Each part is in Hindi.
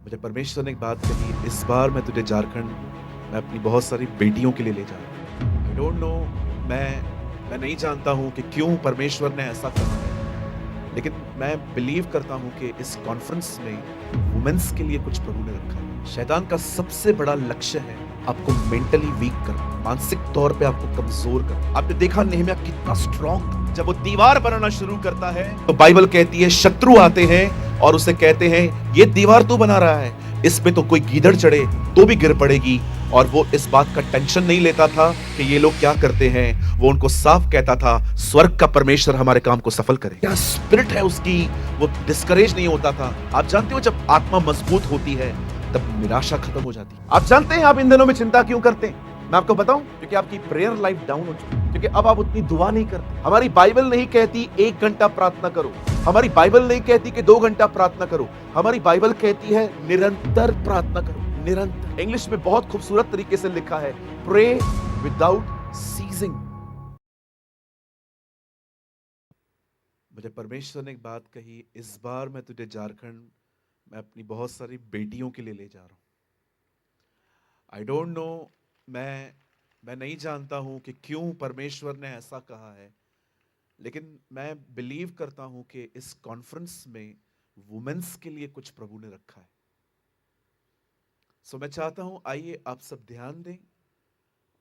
मुझे परमेश्वर ने एक बात कही, इस बार मैं तुझे झारखंड मैं अपनी बहुत सारी बेटियों के लिए ले जा रहा हूँ। आई डोंट नो, मैं नहीं जानता हूँ कि क्यों परमेश्वर ने ऐसा कहा है, लेकिन मैं बिलीव करता हूँ कि इस कॉन्फ्रेंस में वुमेन्स के लिए कुछ प्रभु ने रखा है। शैतान का सबसे बड़ा लक्ष्य है आपको मेंटली वीक करना, मानसिक तौर पे आपको कमजोर करना। आपने देखा नेहम्याह कितना स्ट्रांग था। जब वो दीवार बनाना शुरू करता है तो बाइबल कहती है शत्रु आते हैं और उसे कहते हैं ये दीवार तू बना रहा है, इसमें तो कोई गीदड़ चढ़े तो भी गिर पड़ेगी। और वो इस बात का टेंशन नहीं लेता था कि ये लोग क्या करते हैं। वो उनको साफ कहता था स्वर्ग का परमेश्वर हमारे काम को सफल करे। क्या स्पिरिट है उसकी, वो डिस्करेज नहीं होता था। आप जानते हो जब आत्मा मजबूत होती है तब निराशा खत्म हो जाती है। आप जानते हैं आप इन दिनों में चिंता क्यों करते हैं? मैं आपको बताऊं, क्योंकि आपकी प्रेयर लाइफ डाउन हो चुकी है, क्योंकि अब आप उतनी दुआ नहीं करते। हमारी बाइबल नहीं कहती 1 घंटा प्रार्थना करो, हमारी बाइबल नहीं कहती कि 2 घंटा प्रार्थना करो, हमारी बाइबल कहती है निरंतर प्रार्थना करो। निरंतर इंग्लिश में बहुत खूबसूरत तरीके से लिखा है, प्रे विदाउट सीजिंग। मुझे परमेश्वर ने एक बात कही, इस बार मैं तुझे झारखंड मैं अपनी बहुत सारी बेटियों के लिए ले जा रहा हूं। आई डोंट नो, मैं नहीं जानता हूं कि क्यों परमेश्वर ने ऐसा कहा है, लेकिन मैं बिलीव करता हूं कि इस कॉन्फ्रेंस में वुमेन्स के लिए कुछ प्रभु ने रखा है। सो मैं चाहता हूं आइए आप सब ध्यान दें।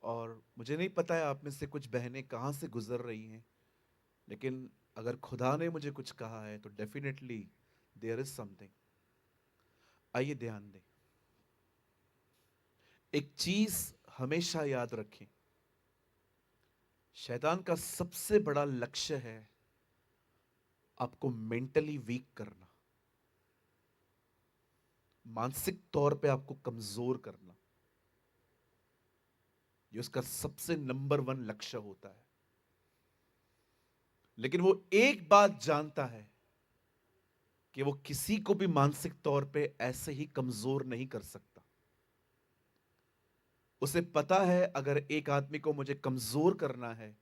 और मुझे नहीं पता है आप में से कुछ बहनें कहां से गुजर रही हैं, लेकिन अगर खुदा ने मुझे कुछ कहा है तो डेफिनेटली देयर इज समथिंग। आइए ध्यान दें। एक चीज हमेशा याद रखें, शैतान का सबसे बड़ा लक्ष्य है आपको मेंटली वीक करना, मानसिक तौर पे आपको कमजोर करना। ये उसका सबसे नंबर 1 लक्ष्य होता है। लेकिन वो एक बात जानता है कि वो किसी को भी मानसिक तौर पे ऐसे ही कमजोर नहीं कर सकता। उसे पता है अगर एक आदमी को मुझे कमजोर करना है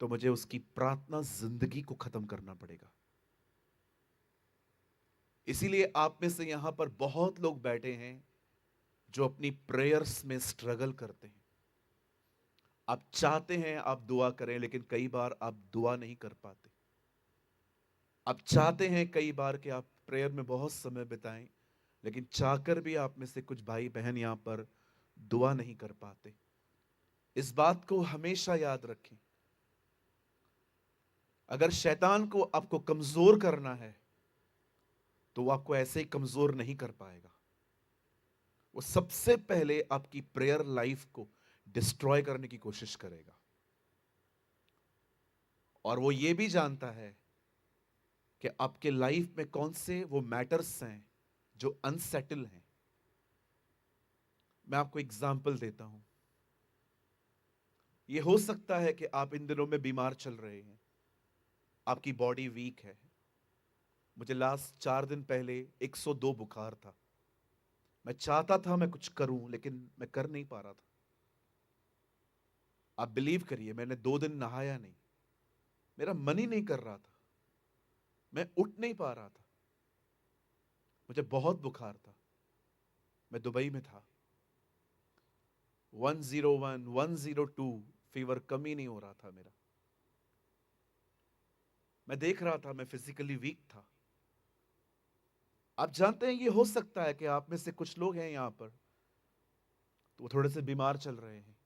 तो मुझे उसकी प्रार्थना जिंदगी को खत्म करना पड़ेगा। इसीलिए आप में से यहां पर बहुत लोग बैठे हैं जो अपनी प्रेयर्स में स्ट्रगल करते हैं। आप चाहते हैं आप दुआ करें, लेकिन कई बार आप दुआ नहीं कर पाते। आप चाहते हैं कई बार कि आप प्रेयर में बहुत समय बिताएं, लेकिन चाहकर भी आप में से कुछ भाई बहन यहां पर दुआ नहीं कर पाते। इस बात को हमेशा याद रखें, अगर शैतान को आपको कमजोर करना है तो वो आपको ऐसे ही कमजोर नहीं कर पाएगा। वो सबसे पहले आपकी प्रेयर लाइफ को डिस्ट्रॉय करने की कोशिश करेगा। और वो ये भी जानता है कि आपके लाइफ में कौन से वो मैटर्स हैं जो अनसेटल हैं। मैं आपको एग्जांपल देता हूं। ये हो सकता है कि आप इन दिनों में बीमार चल रहे हैं, आपकी बॉडी वीक है। मुझे लास्ट 4 दिन पहले 102 बुखार था। मैं चाहता था मैं कुछ करूं, लेकिन मैं कर नहीं पा रहा था। आप बिलीव करिए, मैंने 2 दिन नहाया नहीं, मेरा मन ही नहीं कर रहा था, मैं उठ नहीं पा रहा था। मुझे बहुत बुखार था। मैं दुबई में था, 101 102 फीवर कम ही नहीं हो रहा था मेरा। मैं देख रहा था मैं फिजिकली वीक था। आप जानते हैं ये हो सकता है कि आप में से कुछ लोग हैं यहां पर तो वो थोड़े से बीमार चल रहे हैं।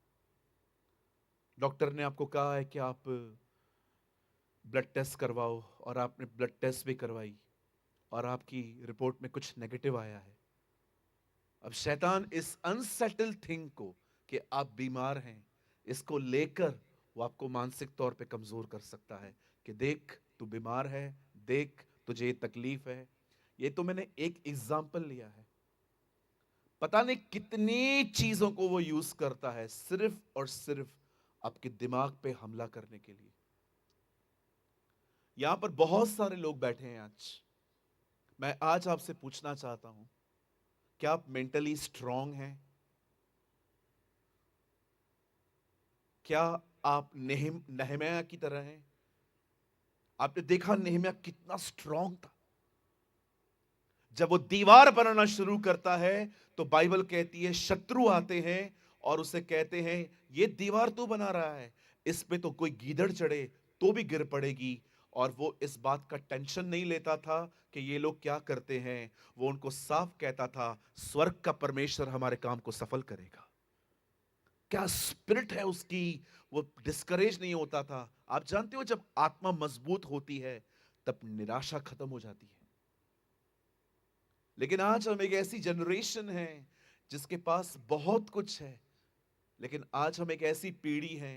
डॉक्टर ने आपको कहा है कि आप ब्लड टेस्ट करवाओ, और आपने ब्लड टेस्ट भी करवाई और आपकी रिपोर्ट में कुछ नेगेटिव आया है। अब शैतान इस अनसेटल थिंग को, कि आप बीमार हैं, इसको लेकर वो आपको मानसिक तौर पे कमजोर कर सकता है कि देख तू बीमार है, देख तुझे ये तकलीफ है। ये तो मैंने एक एग्जाम्पल लिया है, पता नहीं कितनी चीजों को वो यूज करता है सिर्फ और सिर्फ आपके दिमाग पे हमला करने के लिए। यहां पर बहुत सारे लोग बैठे हैं आज। मैं आज आपसे पूछना चाहता हूं, क्या आप मेंटली स्ट्रांग हैं? क्या आप नेहम्याह की तरह हैं? आपने देखा नेहम्याह कितना स्ट्रांग था। जब वो दीवार बनाना शुरू करता है तो बाइबल कहती है शत्रु आते हैं और उसे कहते हैं ये दीवार तू बना रहा है, इस पे तो कोई गीदड़ चढ़े तो भी गिर पड़ेगी। और वो इस बात का टेंशन नहीं लेता था कि ये लोग क्या करते हैं, वो उनको साफ कहता था स्वर्ग का परमेश्वर हमारे काम को सफल करेगा। क्या स्पिरिट है उसकी, वो डिस्करेज नहीं होता था। आप जानते हो जब आत्मा मजबूत होती है तब निराशा खत्म हो जाती है। लेकिन आज हम एक ऐसी जनरेशन है जिसके पास बहुत कुछ है, लेकिन आज हम एक ऐसी पीढ़ी है,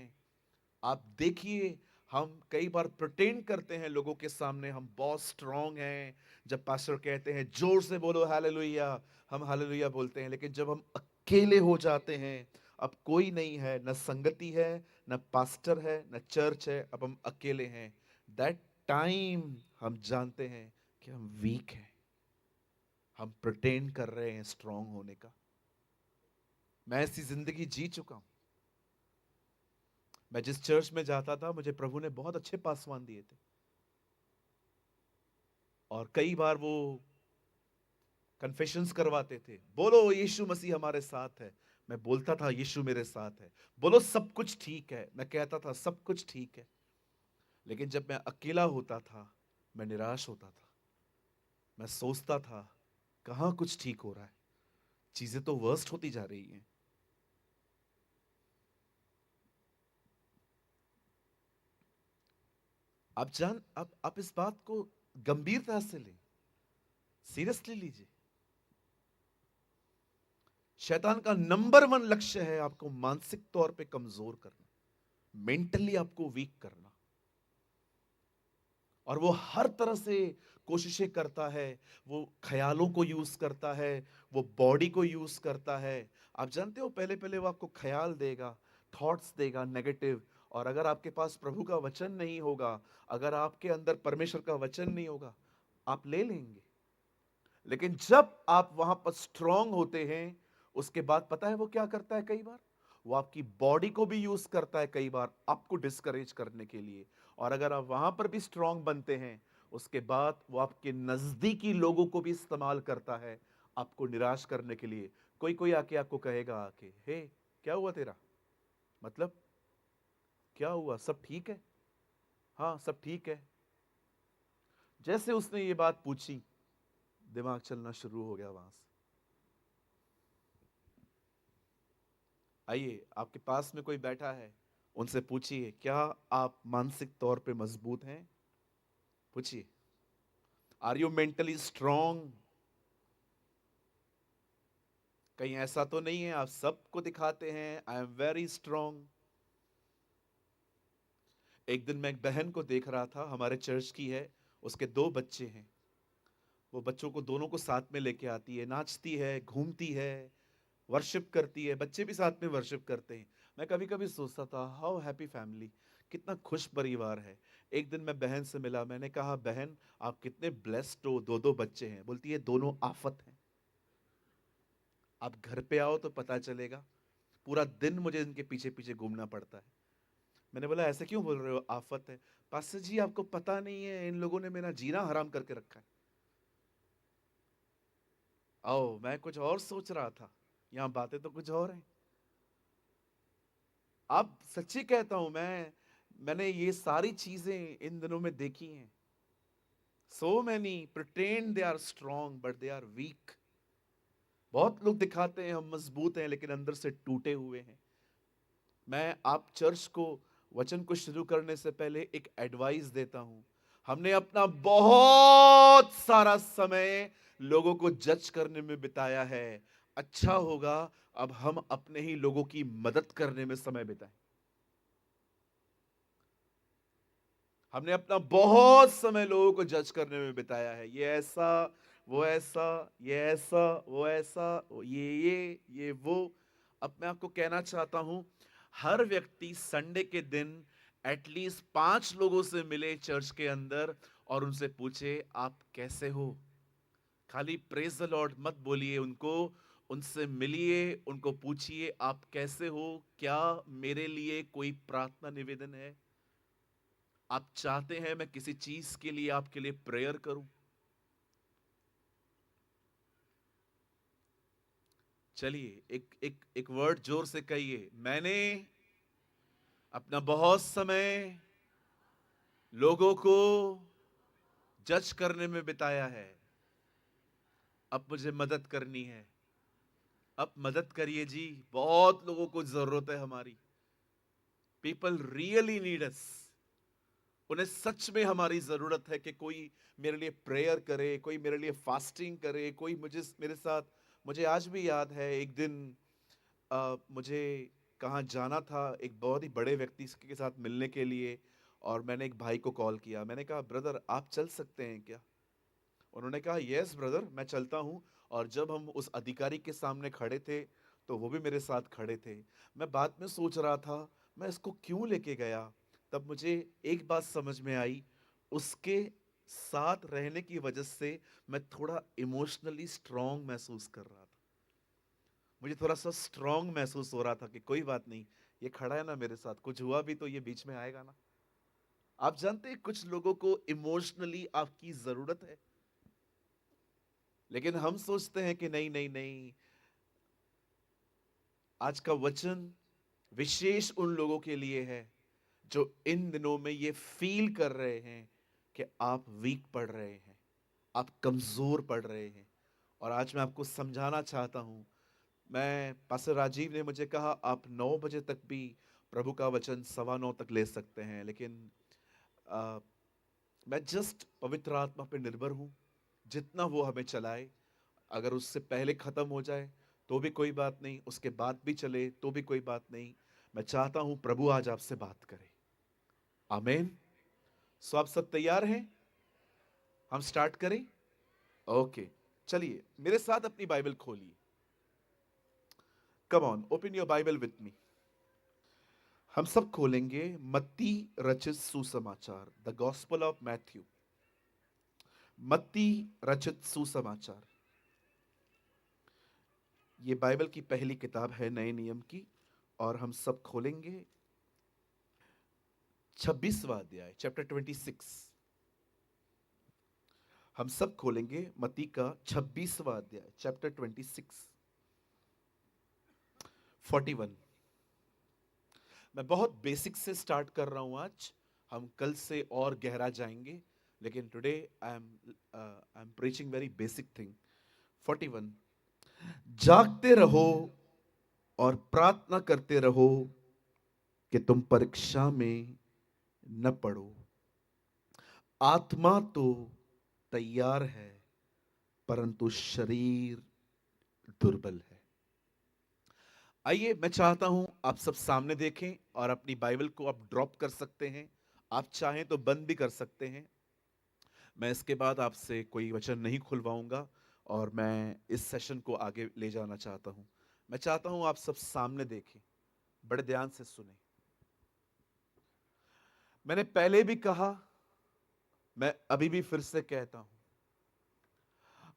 आप देखिए हम कई बार प्रिटेंड करते हैं लोगों के सामने हम बहुत स्ट्रांग हैं। जब पास्टर कहते हैं जोर से बोलो हालेलुया, हम हालेलुया बोलते हैं, लेकिन जब हम अकेले हो जाते हैं, अब कोई नहीं है, न संगति है, न पास्टर है, न चर्च है, अब हम अकेले हैं, दैट टाइम हम जानते हैं कि हम वीक हैं। हम प्रिटेंड कर रहे हैं स्ट्रांग होने का। मैं ऐसी जिंदगी जी चुका हूं। मैं जिस चर्च में जाता था मुझे प्रभु ने बहुत अच्छे पासवान दिए थे, और कई बार वो कन्फेशंस करवाते थे, बोलो यीशु मसीह हमारे साथ है। मैं बोलता था यीशु मेरे साथ है। बोलो सब कुछ ठीक है, मैं कहता था सब कुछ ठीक है। लेकिन जब मैं अकेला होता था मैं निराश होता था। मैं सोचता था कहां कुछ ठीक हो रहा है, चीजें तो वर्स्ट होती जा रही हैं। आप इस बात को गंभीरता से लें, सीरियसली लीजिए। शैतान का नंबर वन लक्ष्य है आपको मानसिक तौर पे कमजोर करना, मेंटली आपको वीक करना। और वो हर तरह से कोशिशें करता है, वो ख्यालों को यूज करता है, वो बॉडी को यूज करता है। आप जानते हो पहले पहले वो आपको ख्याल देगा, थॉट्स देगा नेगेटिव। और अगर आपके पास प्रभु का वचन नहीं होगा, अगर आपके अंदर परमेश्वर का वचन नहीं होगा, आप ले लेंगे। लेकिन जब आप वहां पर स्ट्रांग होते हैं, उसके बाद पता है वो क्या करता है, कई बार वो आपकी बॉडी को भी यूज करता है, कई बार आपको डिस्करेज करने के लिए। और अगर आप वहां पर भी स्ट्रांग बनते हैं, उसके बाद वो आपके नजदीकी लोगों को भी इस्तेमाल करता है आपको निराश करने के लिए। कोई कोई आके आपको कहेगा आके, हे क्या हुआ तेरा, मतलब क्या हुआ, सब ठीक है, हाँ सब ठीक है। जैसे उसने ये बात पूछी, दिमाग चलना शुरू हो गया वहां से। आइए आपके पास में कोई बैठा है, उनसे पूछिए क्या आप मानसिक तौर पे मजबूत हैं। पूछिए, आर यू मेंटली स्ट्रांग। कहीं ऐसा तो नहीं है आप सबको दिखाते हैं आई एम वेरी स्ट्रांग। एक दिन मैं एक बहन को देख रहा था, हमारे चर्च की है, उसके दो बच्चे हैं। वो बच्चों को दोनों को साथ में लेके आती है, नाचती है, घूमती है, वर्शिप करती है, बच्चे भी साथ में वर्शिप करते हैं। मैं कभी कभी सोचता था हाउ हैप्पी फैमिली, कितना खुश परिवार है। एक दिन मैं बहन से मिला, मैंने कहा बहन आप कितने ब्लेस्ड हो, दो दो बच्चे हैं। बोलती है दोनों आफत हैं, आप घर पे आओ तो पता चलेगा, पूरा दिन मुझे इनके पीछे पीछे घूमना पड़ता है। मैंने बोला ऐसे क्यों बोल रहे हो, आफत है। पास्टर जी आपको पता नहीं है, इन लोगों ने मेरा जीना हराम करके रखा है। आओ, मैं कुछ और सोच रहा था, यहाँ बातें तो कुछ और हैं। आप सच्ची कहता हूं, मैंने ये सारी चीजें इन दिनों में देखी हैं। So many pretend they are strong but they are weak. बहुत लोग दिखाते हैं हम मजबूत हैं लेकिन अंदर से टूटे हुए हैं। मैं आप चर्च को, वचन को शुरू करने से पहले एक एडवाइस देता हूं। हमने अपना बहुत सारा समय लोगों को जज करने में बिताया है। अच्छा होगा अब हम अपने ही लोगों की मदद करने में समय बिताएं। हमने अपना बहुत समय लोगों को जज करने में बिताया है, ये ऐसा, वो ऐसा, ये ऐसा, वो ऐसा, ये वो। अब मैं आपको कहना चाहता हूं, हर व्यक्ति संडे के दिन एटलीस्ट 5 लोगों से मिले चर्च के अंदर और उनसे पूछे आप कैसे हो। खाली प्रेज द लॉर्ड मत बोलिए उनको, उनसे मिलिए, उनको पूछिए आप कैसे हो, क्या मेरे लिए कोई प्रार्थना निवेदन है, आप चाहते हैं मैं किसी चीज के लिए आपके लिए प्रेयर करूं। चलिए एक एक एक वर्ड जोर से कहिए, मैंने अपना बहुत समय लोगों को जज करने में बिताया है, अब मुझे मदद करनी है। अब मदद करिए जी, बहुत लोगों को जरूरत है हमारी। People really need us. उन्हें सच में हमारी जरूरत है कि कोई मेरे लिए प्रेयर करे, कोई मेरे लिए फास्टिंग करे, कोई मुझे मेरे साथ। मुझे आज भी याद है एक दिन मुझे कहाँ जाना था, एक बहुत ही बड़े व्यक्ति के साथ मिलने के लिए। और मैंने एक भाई को कॉल किया, मैंने कहा ब्रदर आप चल सकते हैं क्या? उन्होंने कहा यस ब्रदर मैं चलता हूँ। और जब हम उस अधिकारी के सामने खड़े थे तो वो भी मेरे साथ खड़े थे। मैं बाद में सोच रहा था मैं इसको क्यों लेके गया। तब मुझे एक बात समझ में आई, उसके साथ रहने की वजह से मैं थोड़ा इमोशनली स्ट्रांग महसूस कर रहा था। मुझे थोड़ा सा स्ट्रांग महसूस हो रहा था कि कोई बात नहीं, ये खड़ा है ना मेरे साथ, कुछ हुआ भी तो ये बीच में आएगा ना। आप जानते हैं कुछ लोगों को इमोशनली आपकी जरूरत है, लेकिन हम सोचते हैं कि नहीं नहीं नहीं। आज का वचन विशेष उन लोगों के लिए है जो इन दिनों में ये फील कर रहे हैं कि आप वीक पड़ रहे हैं, आप कमजोर पड़ रहे हैं। और आज मैं आपको समझाना चाहता हूं। मैं पास्टर राजीव ने मुझे कहा आप 9 बजे तक भी प्रभु का वचन 9:15 तक ले सकते हैं, लेकिन आ, मैं जस्ट पवित्र आत्मा पे निर्भर हूं, जितना वो हमें चलाए। अगर उससे पहले खत्म हो जाए तो भी कोई बात नहीं, उसके बाद भी चले तो भी कोई बात नहीं। मैं चाहता हूं प्रभु आज आपसे बात करे। आमीन। सो आप सब तैयार हैं? हम स्टार्ट करें? ओके। चलिए मेरे साथ अपनी बाइबल खोलिए। Come on open your Bible with me. हम सब खोलेंगे मत्ती रचित सुसमाचार, द गॉस्पेल ऑफ मैथ्यू। मत्ती रचित सुसमाचार, ये बाइबल की पहली किताब है नए नियम की। और हम सब खोलेंगे 26वां अध्याय, चैप्टर 26। हम सब खोलेंगे मत्ती का 26वां अध्याय, चैप्टर 26, 41। मैं बहुत बेसिक से स्टार्ट कर रहा हूं आज, हम कल से और गहरा जाएंगे, लेकिन today I am preaching very basic thing. 41। जागते रहो और प्रार्थना करते रहो कि तुम परीक्षा में न पड़ो। आत्मा तो तैयार है परंतु शरीर दुर्बल है। आइए मैं चाहता हूं आप सब सामने देखें और अपनी बाइबल को आप ड्रॉप कर सकते हैं, आप चाहें तो बंद भी कर सकते हैं। मैं इसके बाद आपसे कोई वचन नहीं खुलवाऊंगा और मैं इस सेशन को आगे ले जाना चाहता हूं। मैं चाहता हूं आप सब सामने देखें, बड़े ध्यान से सुने। मैंने पहले भी कहा, मैं अभी भी फिर से कहता हूं,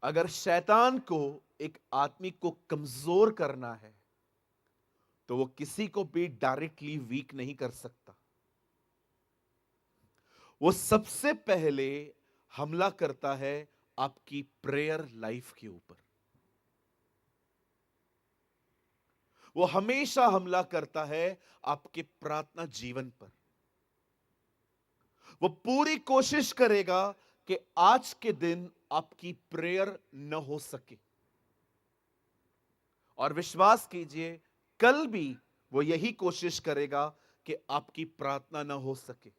अगर शैतान को एक आदमी को कमजोर करना है तो वो किसी को भी डायरेक्टली वीक नहीं कर सकता। वो सबसे पहले हमला करता है आपकी प्रेयर लाइफ के ऊपर। वो हमेशा हमला करता है आपके प्रार्थना जीवन पर। वो पूरी कोशिश करेगा कि आज के दिन आपकी प्रेयर न हो सके। और विश्वास कीजिए, कल भी वो यही कोशिश करेगा कि आपकी प्रार्थना न हो सके।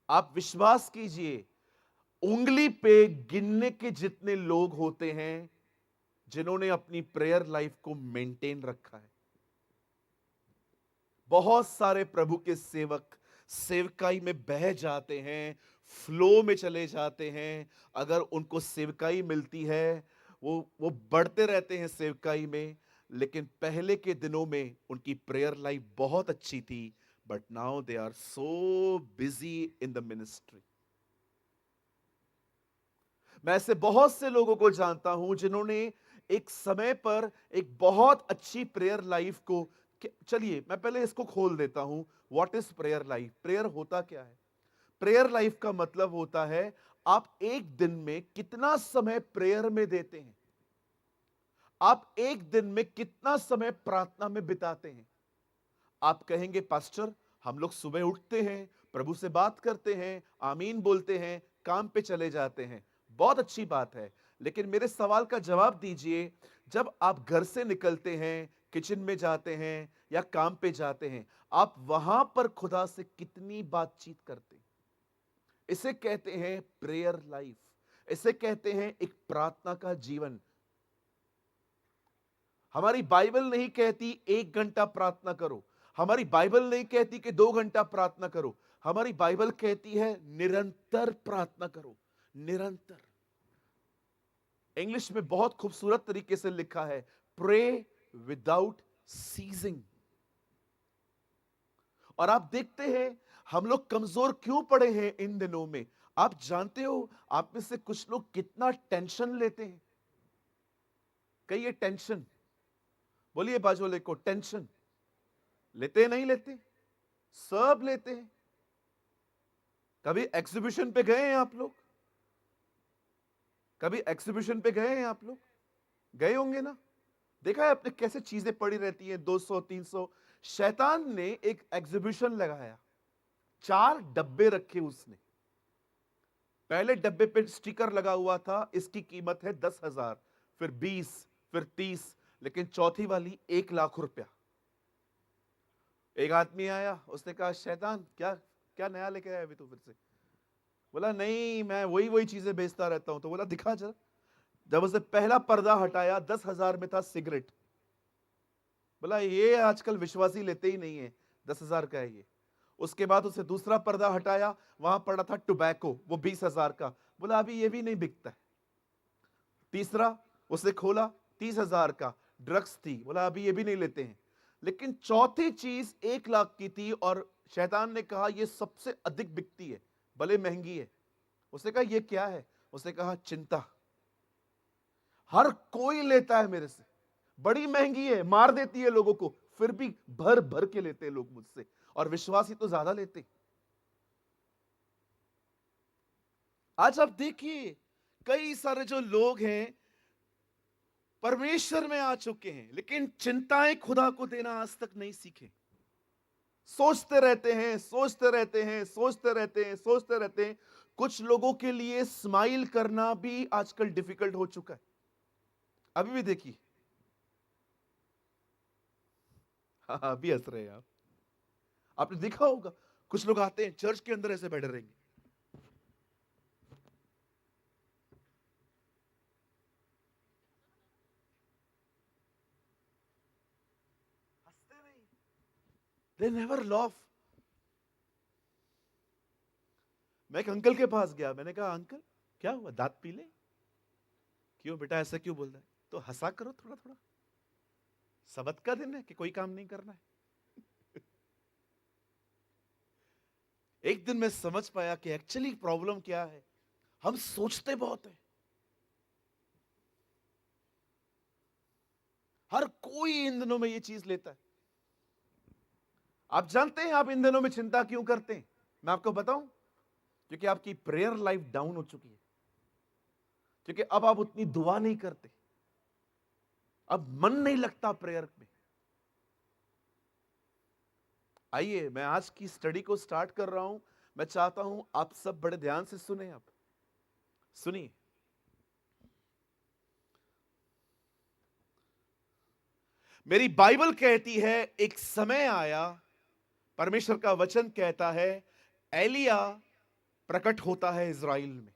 आप विश्वास कीजिए, उंगली पे गिनने के जितने लोग होते हैं जिन्होंने अपनी प्रेयर लाइफ को मेंटेन रखा है। बहुत सारे प्रभु के सेवक सेवकाई में बह जाते हैं, फ्लो में चले जाते हैं। अगर उनको सेवकाई मिलती है वो बढ़ते रहते हैं सेवकाई में। लेकिन पहले के दिनों में उनकी प्रेयर लाइफ बहुत अच्छी थी, but now they are so busy in the ministry. मैं ऐसे बहुत से लोगों को जानता हूं जिन्होंने एक समय पर एक बहुत अच्छी प्रेयर लाइफ को, चलिए मैं पहले इसको खोल देता हूं। What is prayer life? Prayer होता क्या है? प्रेयर लाइफ का मतलब होता है आप एक दिन में कितना समय प्रेयर में देते हैं। आप एक दिन में कितना समय प्रार्थना में बिताते हैं? आप कहेंगे पास्टर, हम लोग सुबह उठते हैं, प्रभु से बात करते हैं, आमीन बोलते हैं, काम पे चले जाते हैं। बहुत अच्छी बात है, लेकिन मेरे सवाल का जवाब दीजिए, जब आप घर से निकलते हैं, किचन में जाते हैं या काम पे जाते हैं, आप वहां पर खुदा से कितनी बातचीत करते हैं? इसे कहते हैं प्रेयर लाइफ, इसे कहते हैं एक प्रार्थना का जीवन। हमारी बाइबल नहीं कहती 1 घंटा प्रार्थना करो, हमारी बाइबल नहीं कहती कि 2 घंटा प्रार्थना करो, हमारी बाइबल कहती है निरंतर प्रार्थना करो, निरंतर। इंग्लिश में बहुत खूबसूरत तरीके से लिखा है, प्रे विदाउट सीजिंग। और आप देखते हैं हम लोग कमजोर क्यों पड़े हैं इन दिनों में। आप जानते हो आप में से कुछ लोग कितना टेंशन लेते हैं। कहिए टेंशन, बोलिए बाजू वाले को, टेंशन लेते नहीं लेते? सब लेते हैं। कभी एग्जीबिशन पे गए हैं आप लोग? कभी एग्जीबिशन पे गए हैं आप लोग? गए होंगे ना। देखा है आपने कैसे चीजें पड़ी रहती हैं, 200 300। शैतान ने एक एग्जीबिशन लगाया, 4 डब्बे रखे उसने। पहले डब्बे पे स्टिकर लगा हुआ था, इसकी कीमत है 10,000, फिर 20, फिर 30, लेकिन चौथी वाली 1 लाख रुपया। एक आदमी आया, उसने कहा शैतान क्या क्या नया लेके आया अभी तू फिर से? बोला नहीं, मैं वही वही चीजें बेचता रहता हूं। तो बोला दिखा जरा। जब उसने पहला पर्दा हटाया, 10,000 में था सिगरेट। बोला ये आजकल विश्वासी लेते ही नहीं है, 10,000 का है ये। उसके बाद उसे दूसरा पर्दा हटाया, वहां पड़ा था टोबैको, वो 20,000 का। बोला अभी ये भी नहीं बिकता है। तीसरा उसे खोला, 30,000 का, ड्रग्स थी। बोला अभी ये भी नहीं लेते हैं। लेकिन चौथी चीज 1 लाख की थी, और शैतान ने कहा ये सबसे अधिक बिकती है, भले महंगी है। उसने कहा ये क्या है? उसने कहा चिंता। हर कोई लेता है मेरे से, बड़ी महंगी है, मार देती है लोगों को, फिर भी भर भर के लेते हैं लोग मुझसे, और विश्वासी तो ज्यादा लेते। आज आप देखिए कई सारे जो लोग हैं परमेश्वर में आ चुके हैं, लेकिन चिंताएं खुदा को देना आज तक नहीं सीखे। सोचते रहते हैं, सोचते रहते हैं, सोचते रहते हैं, सोचते रहते हैं। कुछ लोगों के लिए स्माइल करना भी आजकल डिफिकल्ट हो चुका है। अभी भी देखिए, हाँ अभी हंस रहे हैं आप। आपने देखा होगा कुछ लोग आते हैं चर्च के अंदर ऐसे बैठे रहेंगे, हंसते नहीं, दे नेवर लॉफ। मैं एक अंकल के पास गया, मैंने कहा अंकल क्या हुआ, दांत पीले? क्यों बेटा ऐसा क्यों बोल रहा है? तो हंसा करो थोड़ा थोड़ा, सबत का दिन है कि कोई काम नहीं करना है। एक दिन मैं समझ पाया कि एक्चुअली प्रॉब्लम क्या है। हम सोचते बहुत है। हर कोई इन दिनों में ये चीज लेता है। आप जानते हैं आप इन दिनों में चिंता क्यों करते हैं? मैं आपको बताऊं, क्योंकि आपकी प्रेयर लाइफ डाउन हो चुकी है। क्योंकि अब आप उतनी दुआ नहीं करते, अब मन नहीं लगता प्रेयर में। आइए मैं आज की स्टडी को स्टार्ट कर रहा हूं। मैं चाहता हूं आप सब बड़े ध्यान से सुने। आप सुनिए, मेरी बाइबल कहती है एक समय आया, परमेश्वर का वचन कहता है एलिया प्रकट होता है इज़राइल में।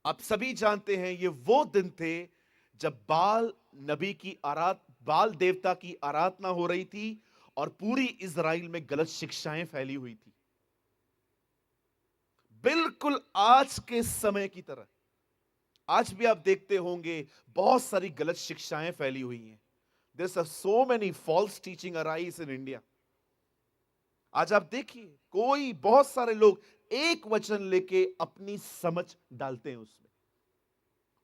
आप सभी जानते हैं ये वो दिन थे जब बाल देवता की आराधना हो रही थी, और पूरी इज़राइल में गलत शिक्षाएं फैली हुई थी, बिल्कुल आज के समय की तरह। आज भी आप देखते होंगे बहुत सारी गलत शिक्षाएं फैली हुई हैं। There's so many false teaching arise in India। आज आप देखिए बहुत सारे लोग एक वचन लेके अपनी समझ डालते हैं उसमें,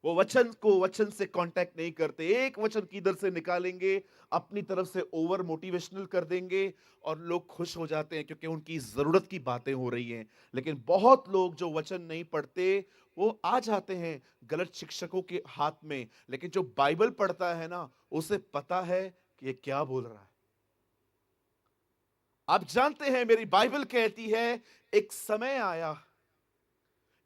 वो वचन को वचन से कांटेक्ट नहीं करते, एक वचन किधर से निकालेंगे, अपनी तरफ से ओवर मोटिवेशनल कर देंगे और लोग खुश हो जाते हैं क्योंकि उनकी जरूरत की बातें हो रही हैं। लेकिन बहुत लोग जो वचन नहीं पढ़ते, वो आ जाते हैं गलत शिक्षकों के हाथ में। लेकिन जो बाइबल पढ़ता है ना, उसे पता है कि ये क्या बोल रहा है। आप जानते हैं, मेरी बाइबल कहती है एक समय आया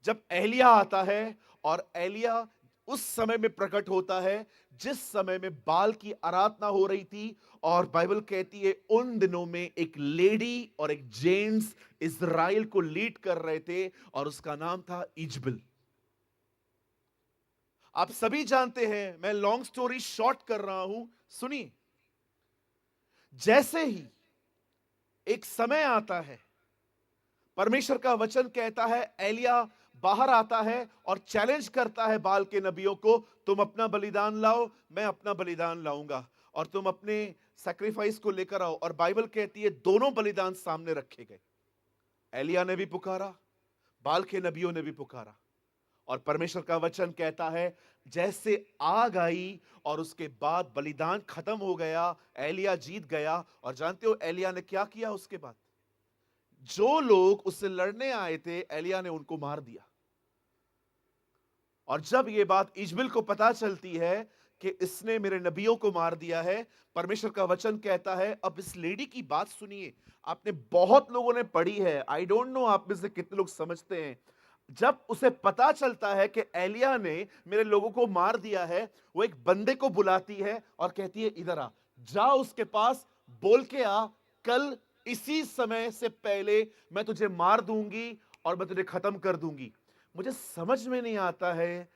जब एलिया आता है, और एलिया उस समय में प्रकट होता है जिस समय में बाल की आराधना हो रही थी। और बाइबल कहती है उन दिनों में एक लेडी और एक जेंट्स इज़राइल को लीड कर रहे थे, और उसका नाम था इजबेल। आप सभी जानते हैं, मैं लॉन्ग स्टोरी शॉर्ट कर रहा हूं, सुनिए। जैसे ही एक समय आता है, परमेश्वर का वचन कहता है, एलिया बाहर आता है और चैलेंज करता है बाल के नबियों को, तुम अपना बलिदान लाओ, मैं अपना बलिदान लाऊंगा, और तुम अपने सैक्रिफाइस को लेकर आओ। और बाइबल कहती है दोनों बलिदान सामने रखे गए। एलिया ने भी पुकारा, बाल के नबियों ने भी पुकारा, और परमेश्वर का वचन कहता है जैसे आग आई और उसके बाद बलिदान खत्म हो गया, एलिया जीत गया। और जानते हो एलिया ने क्या किया उसके बाद? जो लोग उससे लड़ने आए थे, एलिया ने उनको मार दिया। और जब यह बात इजबेल को पता चलती है कि इसने मेरे नबियों को मार दिया है, परमेश्वर का वचन कहता है, अब इस लेडी की बात सुनिए। आपने बहुत लोगों ने पढ़ी है, आई डोंट नो आप में से कितने लोग समझते हैं। जब उसे पता चलता है कि एलिया ने मेरे लोगों को मार दिया है, वो एक बंदे को बुलाती है और कहती है इधर आ, जा उसके पास, बोल के आ, कल इसी समय से पहले मैं तुझे मार दूंगी और मैं तुझे खत्म कर दूंगी। मुझे समझ में नहीं आता है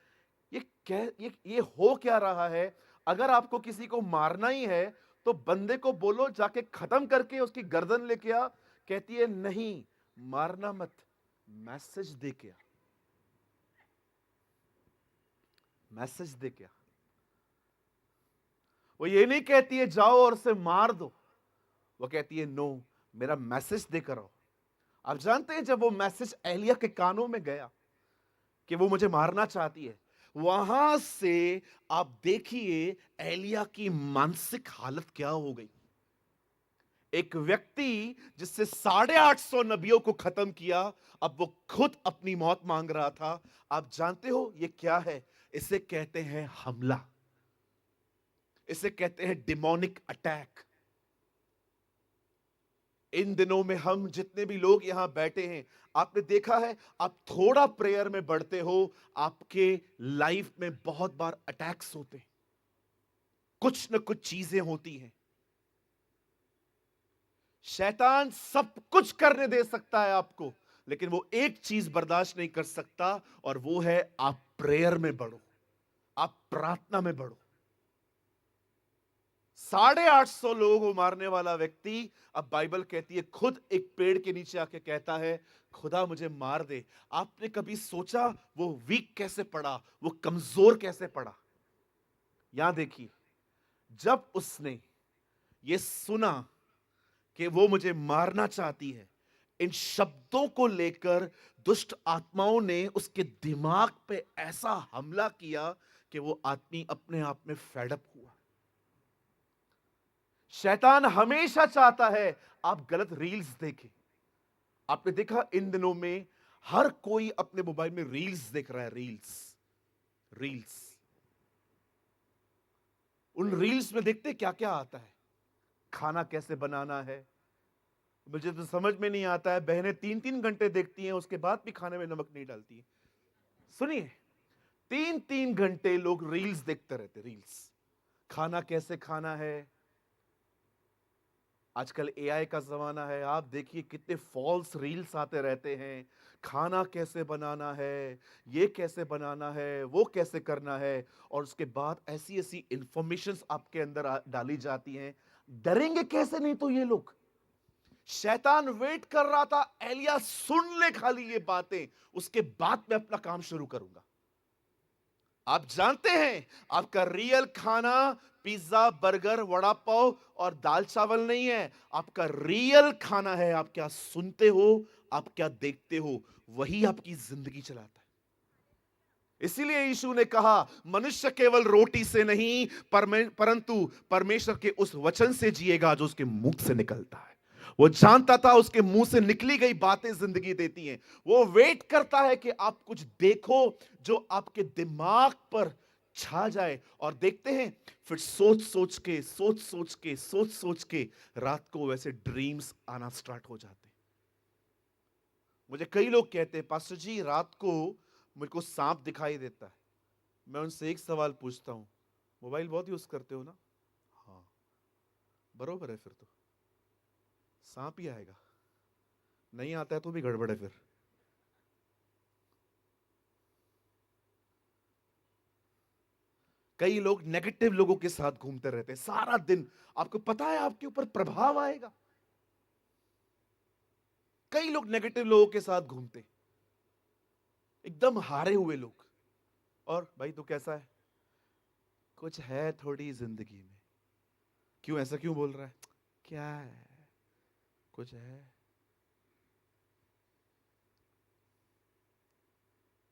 ये हो क्या रहा है। अगर आपको किसी को मारना ही है तो बंदे को बोलो जाके खत्म करके उसकी गर्दन लेके आ। कहती है नहीं, मारना मत, मैसेज दे के आ, मैसेज दे के आ। वो ये नहीं कहती है जाओ और उसे मार दो, वो कहती है नो, मेरा मैसेज देकर आओ। आप जानते हैं जब वो मैसेज एलिया के कानों में गया कि वो मुझे मारना चाहती है, वहां से आप देखिए एलिया की मानसिक हालत क्या हो गई। एक व्यक्ति जिससे 850 नबियों को खत्म किया, अब वो खुद अपनी मौत मांग रहा था। आप जानते हो ये क्या है? इसे कहते हैं हमला, इसे कहते हैं डिमोनिक अटैक। इन दिनों में हम जितने भी लोग यहां बैठे हैं, आपने देखा है, आप थोड़ा प्रेयर में बढ़ते हो, आपके लाइफ में बहुत बार अटैक्स होते हैं, कुछ न कुछ चीजें होती हैं। शैतान सब कुछ करने दे सकता है आपको, लेकिन वो एक चीज बर्दाश्त नहीं कर सकता, और वो है आप प्रेयर में बढ़ो, आप प्रार्थना में बढ़ो। 850 लोगों को मारने वाला व्यक्ति, अब बाइबल कहती है खुद एक पेड़ के नीचे आके कहता है खुदा मुझे मार दे। आपने कभी सोचा वो वीक कैसे पड़ा, वो कमजोर कैसे पड़ा? यहां देखिए, जब उसने ये सुना कि वो मुझे मारना चाहती है, इन शब्दों को लेकर दुष्ट आत्माओं ने उसके दिमाग पे ऐसा हमला किया कि वो आदमी अपने आप में फेडअप हुआ। शैतान हमेशा चाहता है आप गलत रील्स देखें। आपने देखा इन दिनों में हर कोई अपने मोबाइल में रील्स देख रहा है, रील्स रील्स। उन रील्स में देखते क्या क्या आता है, खाना कैसे बनाना है। मुझे तो समझ में नहीं आता है, बहनें 3-3 घंटे देखती हैं, उसके बाद भी खाने में नमक नहीं डालती है। सुनिए, 3-3 घंटे लोग रील्स देखते रहते, रील्स। खाना कैसे खाना है, आजकल एआई का जमाना है, आप देखिए कितने फॉल्स रील्स आते रहते हैं। खाना कैसे बनाना है, ये कैसे बनाना है, वो कैसे करना है, और उसके बाद ऐसी ऐसी इंफॉर्मेशंस आपके अंदर डाली जाती हैं। डरेंगे कैसे नहीं तो ये लोग। शैतान वेट कर रहा था एलिया सुन ले खाली ये बातें, उसके बाद मैं अपना काम शुरू करूंगा। आप जानते हैं आपका रियल खाना पिज्जा, बर्गर, वड़ा पाव और दाल चावल नहीं है। आपका रियल खाना है आप क्या सुनते हो, आप क्या देखते हो, वही आपकी जिंदगी चलाता है। इसीलिए यीशु ने कहा मनुष्य केवल रोटी से नहीं परंतु परमेश्वर के उस वचन से जिएगा जो उसके मुख से निकलता है। वो जानता था उसके मुंह से निकली गई बातें जिंदगी देती हैं। वो वेट करता है कि आप कुछ देखो जो आपके दिमाग पर छा जाए, और देखते हैं फिर सोच सोच के रात को वैसे ड्रीम्स आना स्टार्ट हो जाते हैं। मुझे कई लोग कहते हैं पास्टर जी रात को मुझको सांप दिखाई देता है। मैं उनसे एक सवाल पूछता हूं, मोबाइल बहुत यूज करते हो ना? हाँ, बरोबर है, फिर तो सांप ही आएगा। नहीं आता है तो भी गड़बड़ है। फिर कई लोग नेगेटिव लोगों के साथ घूमते रहते हैं सारा दिन, आपको पता है आपके ऊपर प्रभाव आएगा। कई लोग नेगेटिव लोगों के साथ घूमते, एकदम हारे हुए लोग। और भाई तू कैसा है? कुछ है थोड़ी जिंदगी में। क्यों ऐसा क्यों बोल रहा है? क्या है, कुछ है।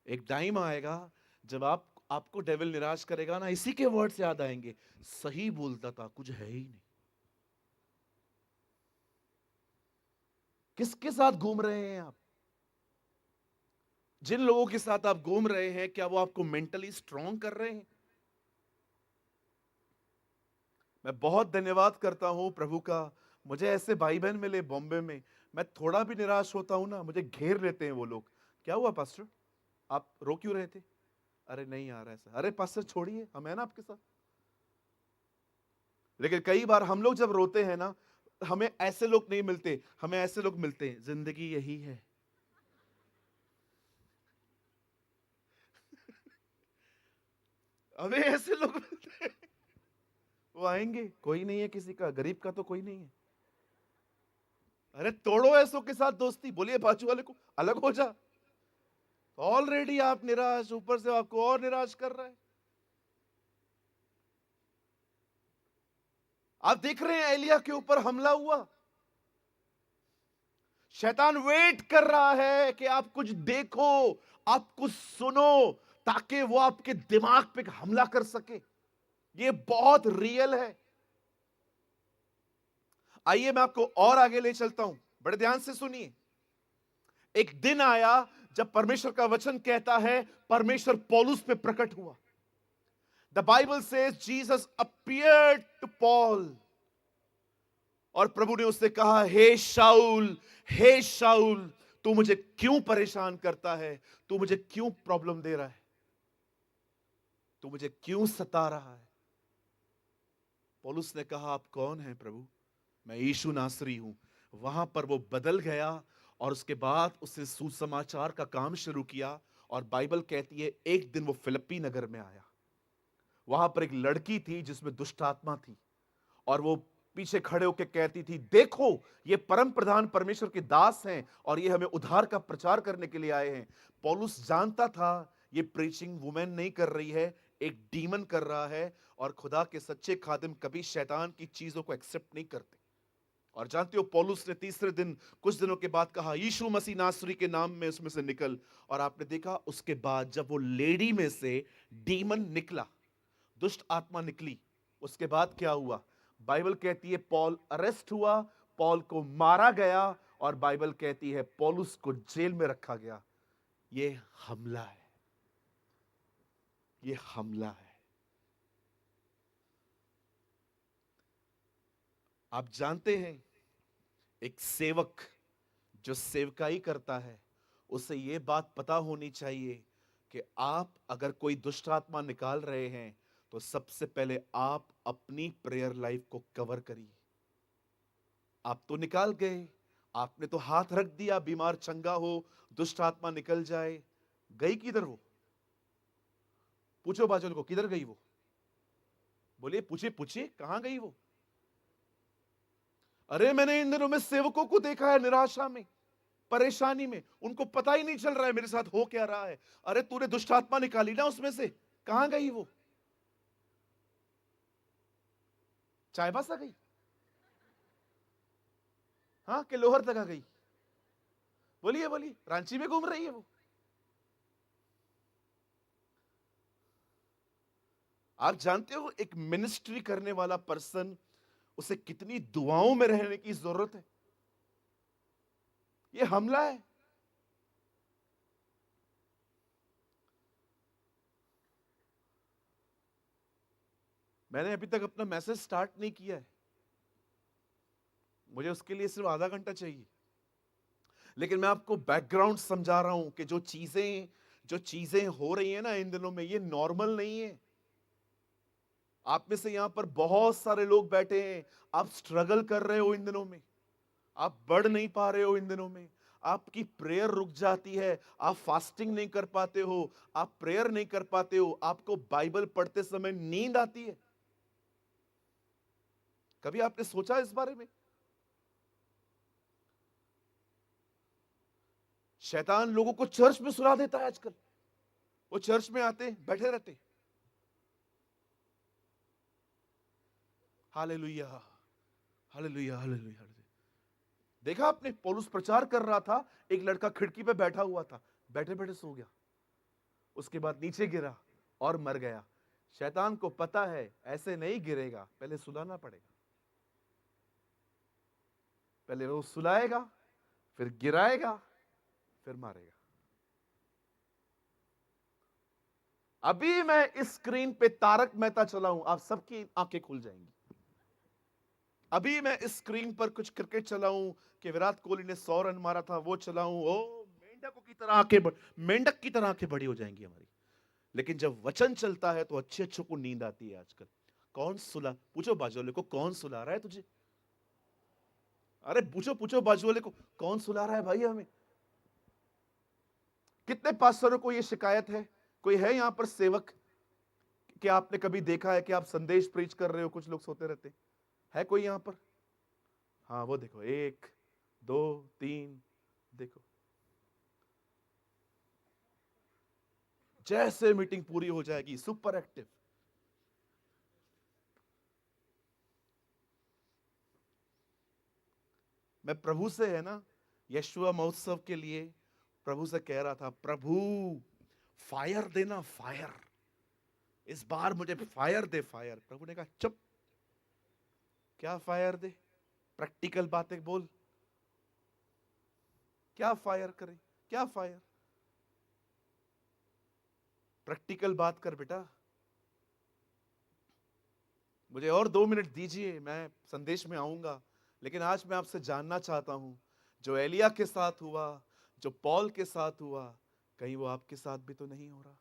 एक टाइम आएगा जब आपको डेविल निराश करेगा ना, इसी के वर्ड्स याद आएंगे, सही बोलता था, कुछ है ही नहीं। किसके साथ घूम रहे हैं आप? जिन लोगों के साथ आप घूम रहे हैं, क्या वो आपको मेंटली स्ट्रांग कर रहे हैं? मैं बहुत धन्यवाद करता हूं प्रभु का, मुझे ऐसे भाई बहन मिले बॉम्बे में। मैं थोड़ा भी निराश होता हूं ना, मुझे घेर लेते हैं वो लोग। क्या हुआ पास्टर, आप रो क्यों रहे थे? अरे नहीं आ रहा ऐसा। अरे पास्टर छोड़िए, हम है ना आपके साथ। लेकिन कई बार हम लोग जब रोते हैं ना, हमें ऐसे लोग नहीं मिलते, हमें ऐसे लोग मिलते हैं, जिंदगी यही है। हमें ऐसे लोग मिलते हैं, वो आएंगे, कोई नहीं है किसी का, गरीब का तो कोई नहीं है। अरे तोड़ो ऐसों के साथ दोस्ती, बोलिए बाजू वाले को अलग हो जा। ऑलरेडी आप निराश, ऊपर से आपको और निराश कर रहा है। आप देख रहे हैं एलिया के ऊपर हमला हुआ, शैतान वेट कर रहा है कि आप कुछ देखो, आप कुछ सुनो, ताकि वो आपके दिमाग पे हमला कर सके। ये बहुत रियल है। आइए मैं आपको और आगे ले चलता हूं, बड़े ध्यान से सुनिए। एक दिन आया जब परमेश्वर का वचन कहता है परमेश्वर पौलुस पे प्रकट हुआ। The Bible says Jesus appeared to Paul, और प्रभु ने उससे कहा, हे शाऊल, तू मुझे क्यों परेशान करता है? तू मुझे क्यों प्रॉब्लम दे रहा है? तू मुझे क्यों सता रहा है? पौलुस ने कहा, आप कौन हैं प्रभु? मैं यीशु नासरी हूं। वहां पर वो बदल गया, और उसके बाद उसने सुसमाचार का काम शुरू किया। और बाइबल कहती है एक दिन वो फिलिप्पी नगर में आया। वहां पर एक लड़की थी जिसमें दुष्ट आत्मा थी, और वो पीछे खड़े होकर कहती थी, देखो ये परम प्रधान परमेश्वर के दास हैं, और ये हमें उद्धार का प्रचार करने के लिए आए हैं। पौलुस जानता था ये प्रीचिंग वुमेन नहीं कर रही है, एक डीमन कर रहा है, और खुदा के सच्चे खादिम कभी शैतान की चीजों को एक्सेप्ट नहीं करते। और जानते हो पौलुस ने तीसरे दिन कुछ दिनों के बाद कहा, यीशु मसीह नासरी के नाम में उसमें से निकल। और आपने देखा उसके बाद जब वो लेडी में से डीमन निकला, दुष्ट आत्मा निकली, उसके बाद क्या हुआ? बाइबल कहती है पॉल अरेस्ट हुआ, पॉल को मारा गया, और बाइबल कहती है पौलुस को जेल में रखा गया। ये हमला है, ये हमला है। आप जानते हैं एक सेवक जो सेवकाई करता है, उसे यह बात पता होनी चाहिए कि आप अगर कोई दुष्ट आत्मा निकाल रहे हैं तो सबसे पहले आप अपनी प्रेयर लाइफ को कवर करिए। आप तो निकाल गए, आपने तो हाथ रख दिया, बीमार चंगा हो, दुष्ट आत्मा निकल जाए, गई किधर वो? पूछो बाजू को, किधर गई वो? बोलिए, पूछिए पूछिए, कहां गई वो? अरे मैंने इन दिनों में सेवकों को देखा है निराशा में, परेशानी में, उनको पता ही नहीं चल रहा है मेरे साथ हो क्या रहा है। अरे तूने दुष्ट आत्मा निकाली ना उसमें से, कहां गई वो? चायबासा गई? हाँ, कि लोहर तक आ गई? बोलिए बोलिए, रांची में घूम रही है वो? आप जानते हो एक मिनिस्ट्री करने वाला पर्सन, उसे कितनी दुआओं में रहने की जरूरत है। ये हमला है। मैंने अभी तक अपना मैसेज स्टार्ट नहीं किया है, मुझे उसके लिए सिर्फ आधा घंटा चाहिए। लेकिन मैं आपको बैकग्राउंड समझा रहा हूं कि जो चीजें हो रही हैं ना इन दिनों में, ये नॉर्मल नहीं है। आप में से यहां पर बहुत सारे लोग बैठे हैं, आप स्ट्रगल कर रहे हो इन दिनों में, आप बढ़ नहीं पा रहे हो इन दिनों में, आपकी प्रेयर रुक जाती है, आप फास्टिंग नहीं कर पाते हो, आप प्रेयर नहीं कर पाते हो, आपको बाइबल पढ़ते समय नींद आती है। कभी आपने सोचा इस बारे में? शैतान लोगों को चर्च में सुला देता है आजकल। वो चर्च में आते बैठे रहते, हालेलुया हालेलुया हालेलुया। देखा आपने, पौलुस प्रचार कर रहा था, एक लड़का खिड़की पे बैठा हुआ था, बैठे बैठे सो गया, उसके बाद नीचे गिरा और मर गया। शैतान को पता है ऐसे नहीं गिरेगा, पहले सुलाना पड़ेगा। पहले वो सुलाएगा, फिर गिराएगा, फिर मारेगा। अभी मैं इस स्क्रीन पे तारक मेहता चलाऊं, आप सबकी आंखें खुल जाएंगी। अभी मैं इस स्क्रीन पर कुछ क्रिकेट चलाऊं कि विराट कोहली ने 100 रन मारा था, वो चलाऊं, ओ मेंढकों की तरह मेंढक की तरह आंखें बड़ी हो जाएंगी हमारी। लेकिन जब वचन चलता है तो अच्छे अच्छों को नींद आती है आजकल। कौन सुला, पूछो बाजू वाले को, कौन सुला रहा है तुझे? अरे पूछो पूछो बाजू वाले को, कौन सुला रहा है भाई हमें? कितने पास्टरों को यह शिकायत है? कोई है यहां पर सेवक कि आपने कभी देखा है कि आप संदेश प्रीच कर रहे हो, कुछ लोग सोते रहते है? कोई यहां पर? हाँ वो देखो, 1 2 3, देखो जैसे मीटिंग पूरी हो जाएगी सुपर एक्टिव। मैं प्रभु से, है ना, यशुआ महोत्सव के लिए प्रभु से कह रहा था, प्रभु फायर देना, फायर, इस बार मुझे फायर दे, फायर। प्रभु ने कहा चुप, क्या फायर दे, प्रैक्टिकल बातें बोल। क्या फायर करे, क्या फायर, प्रैक्टिकल बात कर बेटा। मुझे और 2 मिनट दीजिए, मैं संदेश में आऊंगा। लेकिन आज मैं आपसे जानना चाहता हूं, जो एलिया के साथ हुआ, जो पॉल के साथ हुआ, कहीं वो आपके साथ भी तो नहीं हो रहा?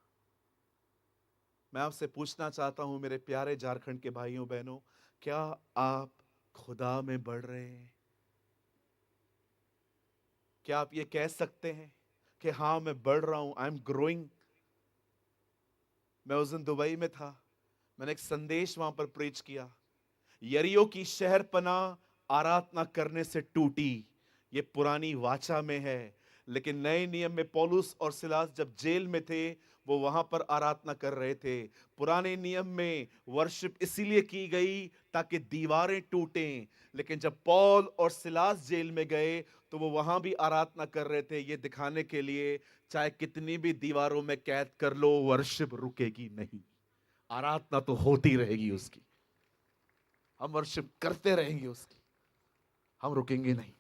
मैं आपसे पूछना चाहता हूं मेरे प्यारे झारखंड के भाइयों बहनों, क्या आप खुदा में बढ़ रहे हैं? क्या आप ये कह सकते हैं कि हाँ मैं बढ़ रहा हूं, आई एम ग्रोइंग? मैं उस दिन दुबई में था, मैंने एक संदेश वहां पर प्रीच किया, यरीहो की शहर पनाह आराधना करने से टूटी, ये पुरानी वाचा में है। लेकिन नए नियम में पौलुस और सिलास जब जेल में थे, वो वहां पर आराधना कर रहे थे। पुराने नियम में वर्शिप इसीलिए की गई ताकि दीवारें टूटें, लेकिन जब पौल और सिलास जेल में गए तो वो वहां भी आराधना कर रहे थे, ये दिखाने के लिए चाहे कितनी भी दीवारों में कैद कर लो, वर्शिप रुकेगी नहीं, आराधना तो होती रहेगी उसकी, हम वर्शिप करते रहेंगे उसकी, हम रुकेंगे नहीं।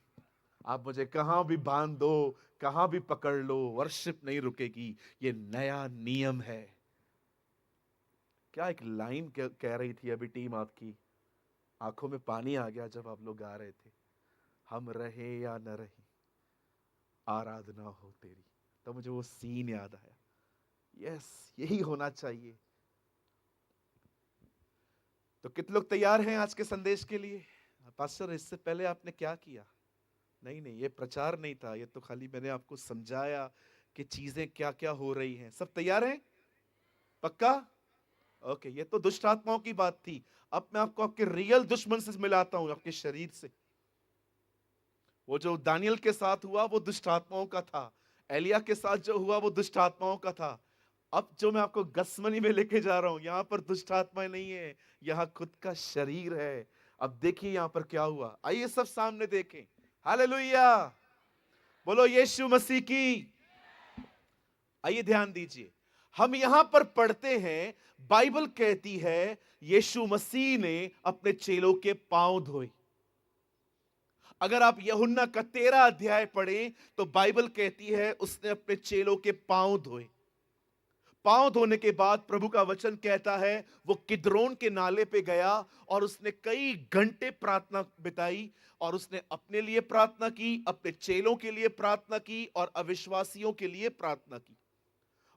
आप मुझे कहां भी बांध दो, कहां भी पकड़ लो, वर्शिप नहीं रुकेगी, ये नया नियम है। क्या एक लाइन कह रही थी अभी टीम आपकी, आंखों में पानी आ गया जब आप लोग गा रहे थे, हम रहे या न रहे आराधना हो तेरी। तो मुझे वो सीन याद आया, यस यही होना चाहिए। तो कितने लोग तैयार हैं आज के संदेश के लिए? पास्टर इससे पहले आपने क्या किया? नहीं नहीं, ये प्रचार नहीं था, ये तो खाली मैंने आपको समझाया कि चीजें क्या क्या हो रही हैं। सब तैयार हैं? पक्का? ओके, ये तो दुष्ट आत्माओं की बात थी। अब मैं आपको आपके रियल दुश्मन से मिलाता हूं, आपके शरीर से। वो जो दानियल के साथ हुआ वो दुष्ट आत्माओं का था, एलिया के साथ जो हुआ वो दुष्ट आत्माओं का था। अब जो मैं आपको गसमनी में लेके जा रहा हूं, यहां पर दुष्ट आत्माएं नहीं है, यहां खुद का शरीर है। अब देखिए यहां पर क्या हुआ, आइए सब सामने देखें। हालेलुया, बोलो यीशु मसीह की। आइए ध्यान दीजिए, हम यहां पर पढ़ते हैं, बाइबल कहती है यीशु मसीह ने अपने चेलों के पांव धोए। अगर आप यूहन्ना का 13 अध्याय पढ़ें तो बाइबल कहती है उसने अपने चेलों के पांव धोए। पांव धोने के बाद प्रभु का वचन कहता है वो किद्रोन के नाले पे गया और उसने कई घंटे प्रार्थना बिताई, और उसने अपने लिए प्रार्थना की, अपने चेलों के लिए प्रार्थना की और अविश्वासियों के लिए प्रार्थना की।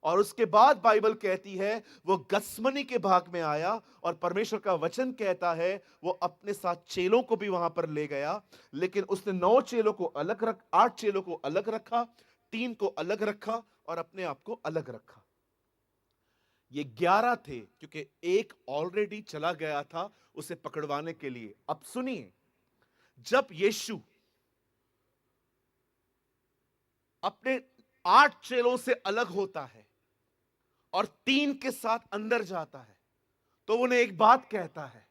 और उसके बाद बाइबल कहती है वो गत्समनी के भाग में आया और परमेश्वर का वचन कहता है वो अपने साथ चेलों को भी वहां पर ले गया, लेकिन उसने 9 चेलों को अलग 8 चेलों को अलग रखा, 3 को अलग रखा और अपने आप को अलग रखा। ये 11 थे क्योंकि एक ऑलरेडी चला गया था उसे पकड़वाने के लिए। अब सुनिए, जब यीशु अपने 8 चेलों से अलग होता है और 3 के साथ अंदर जाता है तो उन्हें एक बात कहता है,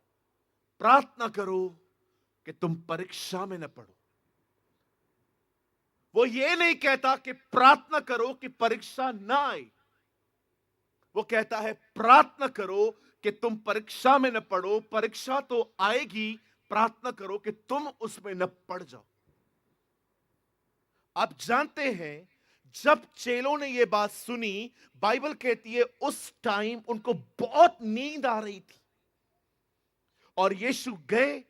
प्रार्थना करो कि तुम परीक्षा में न पड़ो। वो ये नहीं कहता कि प्रार्थना करो कि परीक्षा ना आए, वो कहता है प्रार्थना करो कि तुम परीक्षा में न पड़ो। परीक्षा तो आएगी, प्रार्थना करो कि तुम उसमें न पड़ जाओ। आप जानते हैं जब चेलों ने यह बात सुनी, बाइबल कहती है उस टाइम उनको बहुत नींद आ रही थी और यीशु गए।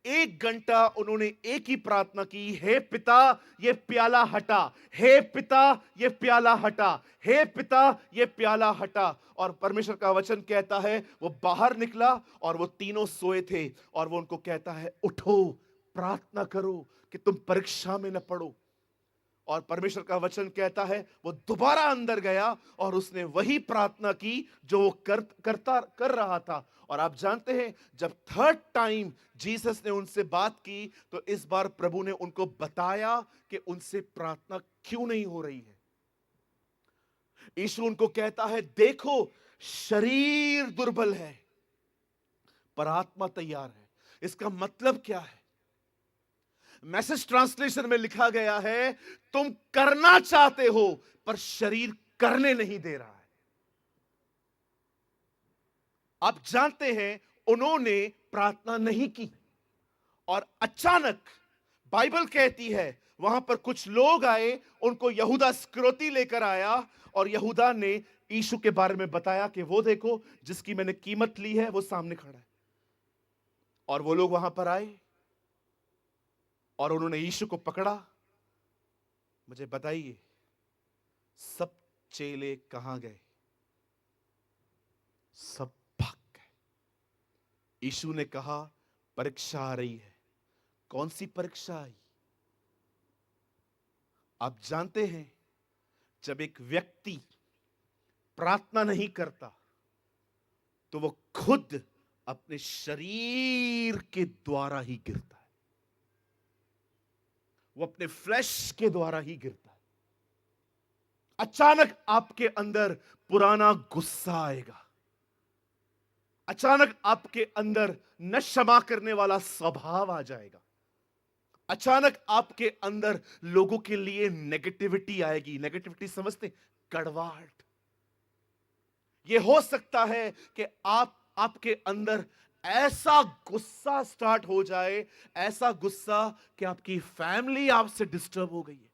1 घंटा उन्होंने एक ही प्रार्थना की, हे पिता ये प्याला हटा, हे पिता ये प्याला हटा, हे पिता ये प्याला हटा। और परमेश्वर का वचन कहता है वो बाहर निकला और वो तीनों सोए थे और वो उनको कहता है उठो, प्रार्थना करो कि तुम परीक्षा में न पड़ो। और परमेश्वर का वचन कहता है वो दोबारा अंदर गया और उसने वही प्रार्थना की जो वो कर रहा था। और आप जानते हैं जब 3rd टाइम जीसस ने उनसे बात की तो इस बार प्रभु ने उनको बताया कि उनसे प्रार्थना क्यों नहीं हो रही है। यीशु उनको कहता है देखो शरीर दुर्बल है पर आत्मा तैयार है। इसका मतलब क्या है? मैसेज ट्रांसलेशन में लिखा गया है तुम करना चाहते हो पर शरीर करने नहीं दे रहा है। आप जानते हैं उन्होंने प्रार्थना नहीं की और अचानक बाइबल कहती है वहां पर कुछ लोग आए, उनको यहूदा इस्करियोती लेकर आया और यहूदा ने यीशु के बारे में बताया कि वो देखो जिसकी मैंने कीमत ली है वो सामने खड़ा है। और वो लोग वहां पर आए और उन्होंने यीशु को पकड़ा। मुझे बताइए सब चेले कहां गए? सब भाग गए। यीशु ने कहा परीक्षा आ रही है। कौन सी परीक्षा आई? आप जानते हैं जब एक व्यक्ति प्रार्थना नहीं करता तो वो खुद अपने शरीर के द्वारा ही गिरता है, वो अपने फ्लैश के द्वारा ही गिरता है। अचानक आपके अंदर पुराना गुस्सा आएगा, अचानक आपके अंदर न क्षमा करने वाला स्वभाव आ जाएगा, अचानक आपके अंदर लोगों के लिए नेगेटिविटी आएगी। नेगेटिविटी समझते? कड़वाहट। यह हो सकता है कि आपके अंदर ऐसा गुस्सा स्टार्ट हो जाए, ऐसा गुस्सा कि आपकी फैमिली आपसे डिस्टर्ब हो गई है।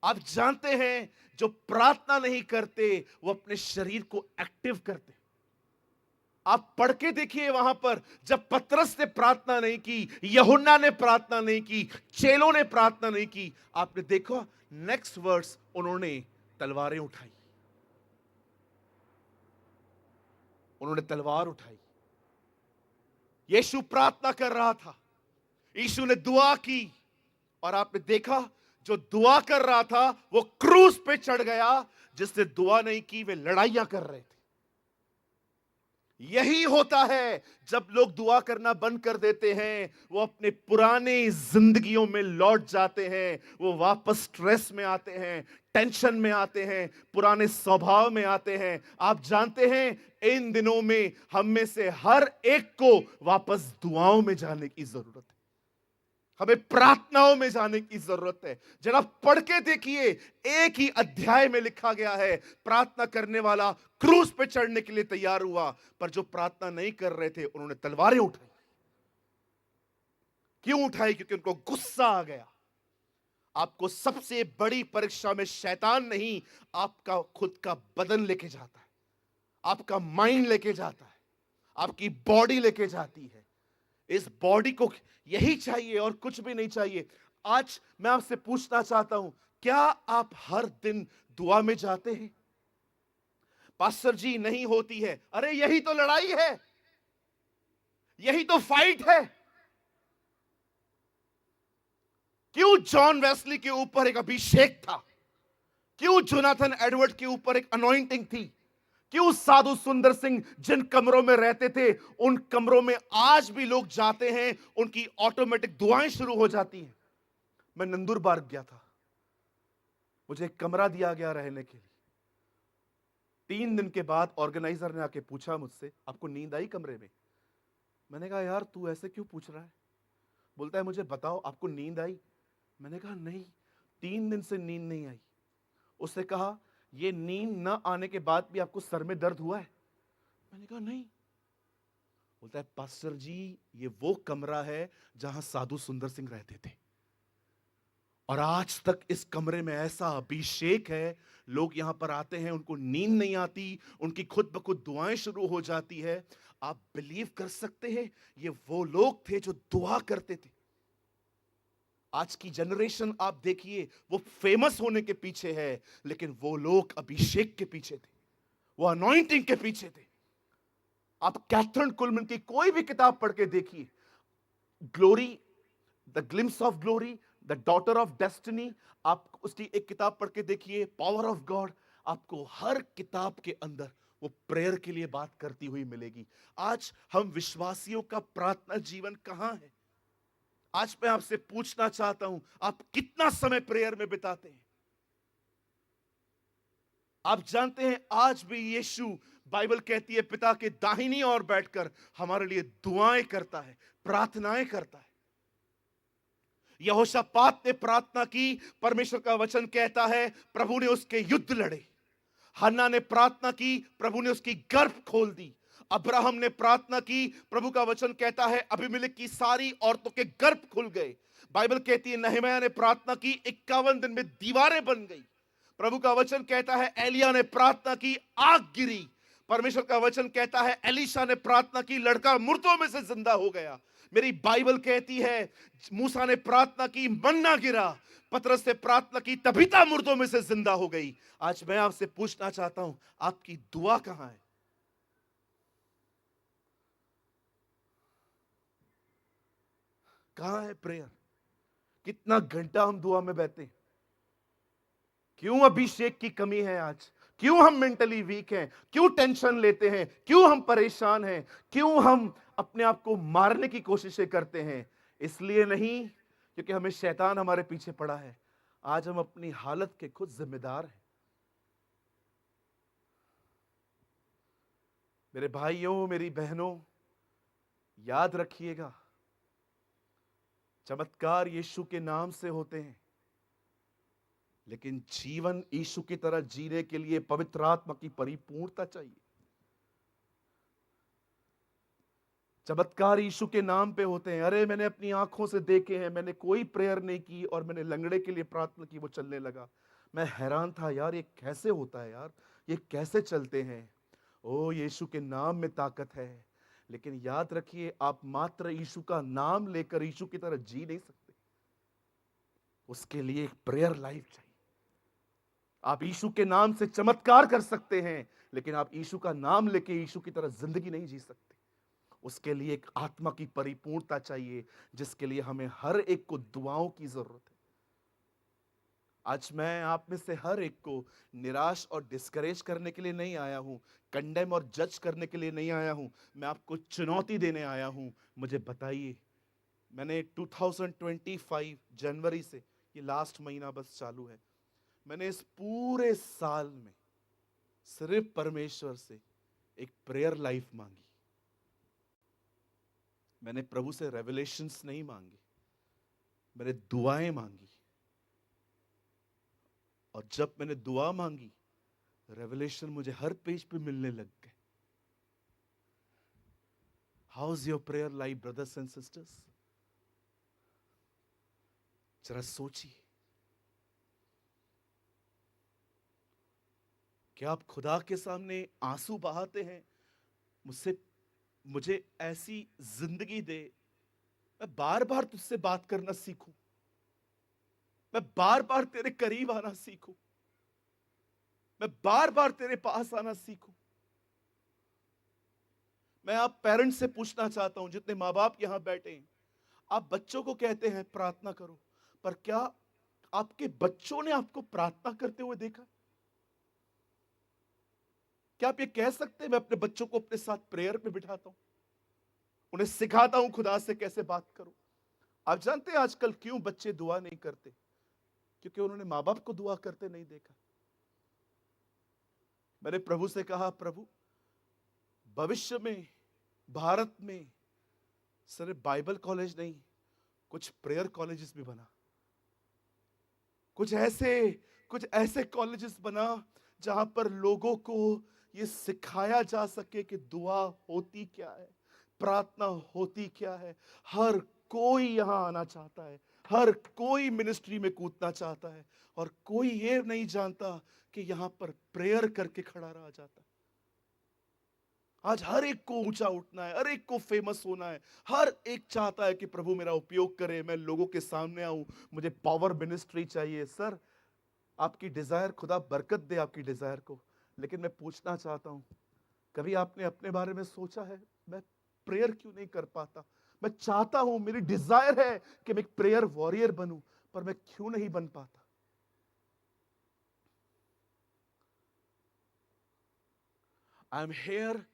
आप जानते हैं जो प्रार्थना नहीं करते वो अपने शरीर को एक्टिव करते। आप पढ़ के देखिए वहां पर जब पतरस ने प्रार्थना नहीं की, यूहन्ना ने प्रार्थना नहीं की, चेलों ने प्रार्थना नहीं की, आपने देखो नेक्स्ट वर्स उन्होंने तलवारें उठाई, उन्होंने तलवार उठाई। यीशु प्रार्थना कर रहा था, यीशु ने दुआ की और आपने देखा जो दुआ कर रहा था वो क्रूस पे चढ़ गया। जिसने दुआ नहीं की वे लड़ाइयां कर रहे थे। यही होता है जब लोग दुआ करना बंद कर देते हैं, वो अपने पुराने जिंदगियों में लौट जाते हैं, वो वापस स्ट्रेस में आते हैं, टेंशन में आते हैं, पुराने स्वभाव में आते हैं। आप जानते हैं इन दिनों में हम में से हर एक को वापस दुआओं में जाने की जरूरत है। हमें प्रार्थनाओं में जाने की जरूरत है। जरा पढ़ के देखिए, एक ही अध्याय में लिखा गया है, प्रार्थना करने वाला क्रूस पे चढ़ने के लिए तैयार हुआ, पर जो प्रार्थना नहीं कर रहे थे उन्होंने तलवारें उठाई। क्यों उठाई? क्योंकि उनको गुस्सा आ गया। आपको सबसे बड़ी परीक्षा में शैतान नहीं, आपका खुद का बदन लेके जाता है, आपका माइंड लेके जाता है, आपकी बॉडी लेके जाती है। इस बॉडी को यही चाहिए और कुछ भी नहीं चाहिए। आज मैं आपसे पूछना चाहता हूं, क्या आप हर दिन दुआ में जाते हैं? पास्टर जी नहीं होती है। अरे यही तो लड़ाई है, यही तो फाइट है। क्यों जॉन वेस्ली के ऊपर एक अभिषेक था? क्यों जोनाथन एडवर्ड के ऊपर एक अनॉइंटिंग थी? क्यों साधु सुंदर सिंह जिन कमरों में रहते थे, उन कमरों में आज भी लोग जाते हैं, उनकी ऑटोमेटिक दुआएं शुरू हो जाती हैं। मैं नंदुरबार गया था, मुझे एक कमरा दिया गया रहने के लिए। 3 दिन के बाद ऑर्गेनाइजर ने आके पूछा मुझसे, आपको नींद आई कमरे में? मैंने कहा यार तू ऐसे क्यों पूछ रहा है? बोलता है मुझे बताओ आपको नींद आई? मैंने कहा नहीं, 3 दिन से नींद नहीं आई। उसने कहा ये नींद न आने के बाद भी आपको सर में दर्द हुआ है? मैंने कहा नहीं। बोलता है पास्टर जी ये वो कमरा है जहां साधु सुंदर सिंह रहते थे, और आज तक इस कमरे में ऐसा अभिषेक है, लोग यहां पर आते हैं, उनको नींद नहीं आती, उनकी खुद ब खुद दुआएं शुरू हो जाती है। आप बिलीव कर सकते हैं, ये वो लोग थे जो दुआ करते थे। आज की जनरेशन आप देखिए, वो फेमस होने के पीछे है, लेकिन वो लोग अभिषेक के पीछे थे, वो अनॉइंटिंग के पीछे थे। आप कैथरीन कुलमन की कोई भी किताब पढ़ के देखिए, glory, the glimpse of glory, the daughter of destiny, आप उसकी एक किताब पढ़ के देखिए, पावर ऑफ गॉड। आपको हर किताब के अंदर वो प्रेयर के लिए बात करती हुई मिलेगी। आज हम विश्वासियों का प्रार्थना जीवन कहां है? आज मैं आपसे पूछना चाहता हूं, आप कितना समय प्रेयर में बिताते हैं? आप जानते हैं आज भी यीशु, बाइबल कहती है, पिता के दाहिनी ओर बैठकर हमारे लिए दुआएं करता है, प्रार्थनाएं करता है। यहोशापात ने प्रार्थना की, परमेश्वर का वचन कहता है प्रभु ने उसके युद्ध लड़े। हन्ना ने प्रार्थना की, प्रभु ने उसकी गर्भ खोल दी। अब्राहम ने प्रार्थना की, प्रभु का वचन कहता है अबीमेलेक की सारी औरतों के गर्भ खुल गए। बाइबल कहती है नहमयाह ने प्रार्थना की, 51 दिन में दीवारें बन गई। प्रभु का वचन कहता है एलिया ने प्रार्थना की, आग गिरी। परमेश्वर का वचन कहता है एलीशा ने प्रार्थना की, लड़का मुर्दों में से जिंदा हो गया। मेरी बाइबल कहती है मूसा ने प्रार्थना की, मन्ना गिरा। पतरस ने प्रार्थना की, तबीता मुर्दों में से जिंदा हो गई। आज मैं आपसे पूछना चाहता हूं, आपकी दुआ कहां है? कहां है प्रेयर? कितना घंटा हम दुआ में बैठते हैं? क्यों अभिषेक की कमी है आज? क्यों हम मेंटली वीक हैं? क्यों टेंशन लेते हैं? क्यों हम परेशान हैं? क्यों हम अपने आप को मारने की कोशिशें करते हैं? इसलिए नहीं क्योंकि हमें शैतान हमारे पीछे पड़ा है। आज हम अपनी हालत के खुद जिम्मेदार हैं। मेरे भाइयों, मेरी बहनों, याद रखिएगा, चमत्कार यीशु के नाम से होते हैं, लेकिन जीवन यीशु की तरह जीने के लिए पवित्र आत्मा की परिपूर्णता चाहिए। चमत्कार यीशु के नाम पे होते हैं। अरे मैंने अपनी आंखों से देखे हैं, मैंने कोई प्रेयर नहीं की और मैंने लंगड़े के लिए प्रार्थना की, वो चलने लगा। मैं हैरान था, यार ये कैसे होता है? यार ये कैसे चलते हैं? ओ यीशु के नाम में ताकत है। लेकिन याद रखिए, आप मात्र यीशु का नाम लेकर यीशु की तरह जी नहीं सकते। उसके लिए एक प्रेयर लाइफ चाहिए। आप यीशु के नाम से चमत्कार कर सकते हैं, लेकिन आप यीशु का नाम लेके यीशु की तरह जिंदगी नहीं जी सकते। उसके लिए एक आत्मा की परिपूर्णता चाहिए, जिसके लिए हमें हर एक को दुआओं की जरूरत है। आज मैं आप में से हर एक को निराश और डिस्करेज करने के लिए नहीं आया हूं, कंडेम और जज करने के लिए नहीं आया हूं। मैं आपको चुनौती देने आया हूं। मुझे बताइए, मैंने 2025 जनवरी से, ये लास्ट महीना बस चालू है, मैंने इस पूरे साल में सिर्फ परमेश्वर से एक प्रेयर लाइफ मांगी। मैंने प्रभु से रेवलेशंस नहीं मांगे, मैंने दुआएं मांगी, और जब मैंने दुआ मांगी, रेवलेशन मुझे हर पेज पे मिलने लग गए। How is your prayer life brothers and sisters? जरा सोचिए, क्या आप खुदा के सामने आंसू बहाते हैं, मुझसे मुझे ऐसी जिंदगी दे, मैं बार बार तुझसे बात करना सीखूं, मैं बार बार तेरे करीब आना सीखूं, मैं बार बार तेरे पास आना सीखूं। मैं आप पेरेंट्स से पूछना चाहता हूं, जितने माँ बाप यहां बैठे हैं, आप बच्चों को कहते हैं प्रार्थना करो, पर क्या आपके बच्चों ने आपको प्रार्थना करते हुए देखा? क्या आप ये कह सकते हैं मैं अपने बच्चों को अपने साथ प्रेयर में बिठाता हूं, उन्हें सिखाता हूं खुदा से कैसे बात करूं? आप जानते हैं आजकल क्यों बच्चे दुआ नहीं करते? क्योंकि उन्होंने माँ बाप को दुआ करते नहीं देखा। मैंने प्रभु से कहा, प्रभु भविष्य में भारत में सिर्फ बाइबल कॉलेज नहीं, कुछ प्रेयर कॉलेजेस भी बना, कुछ ऐसे कॉलेजेस बना जहां पर लोगों को ये सिखाया जा सके कि दुआ होती क्या है, प्रार्थना होती क्या है। हर कोई यहां आना चाहता है, हर कोई मिनिस्ट्री में कूदना चाहता है, और कोई ये नहीं जानता कि यहां पर प्रेयर करके खड़ा रहा जाता है। आज हर एक को ऊंचा उठना है, हर एक को फेमस होना है, हर एक चाहता है कि प्रभु मेरा उपयोग करे, मैं लोगों के सामने आऊं, मुझे पावर मिनिस्ट्री चाहिए। सर, आपकी डिजायर, खुदा बरकत दे आपकी डिजायर को, लेकिन मैं पूछना चाहता हूं, कभी आपने अपने बारे में सोचा है, मैं प्रेयर क्यों नहीं कर पाता? मैं चाहता हूं, मेरी डिजायर है कि मैं एक प्रेयर वॉरियर बनूं, पर मैं क्यों नहीं बन पाता? I am here,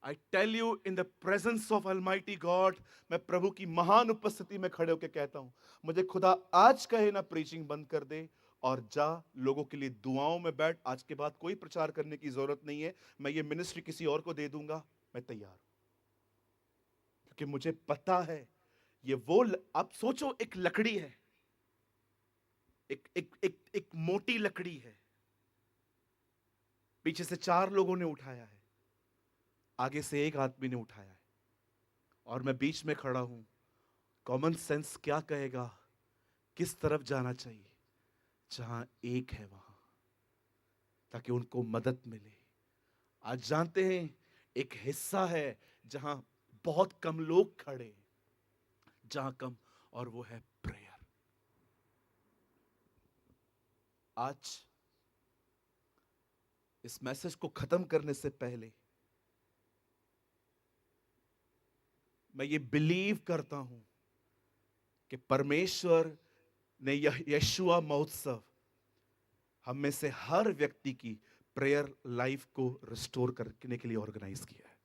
I tell you in the presence of almighty God, मैं प्रभु की महान उपस्थिति में खड़े होकर कहता हूं, मुझे खुदा आज कहे ना प्रीचिंग बंद कर दे और जा लोगों के लिए दुआओं में बैठ, आज के बाद कोई प्रचार करने की जरूरत नहीं है, मैं ये मिनिस्ट्री किसी और को दे दूंगा, मैं तैयार हूं। क्योंकि मुझे पता है, ये वो आप सोचो, एक लकड़ी है, एक एक एक एक मोटी लकड़ी है, पीछे से 4 लोगों ने उठाया है, आगे से एक आदमी ने उठाया है, और मैं बीच में खड़ा हूं। कॉमन सेंस क्या कहेगा, किस तरफ जाना चाहिए? जहां एक है वहां, ताकि उनको मदद मिले। आज जानते हैं, एक हिस्सा है जहां बहुत कम लोग खड़े हैं, जहां कम, और वो है प्रेयर। आज इस मैसेज को खत्म करने से पहले मैं ये बिलीव करता हूं कि परमेश्वर ने यह यशुआ महोत्सव हम में से हर व्यक्ति की प्रेयर लाइफ को रिस्टोर करने के लिए ऑर्गेनाइज किया है।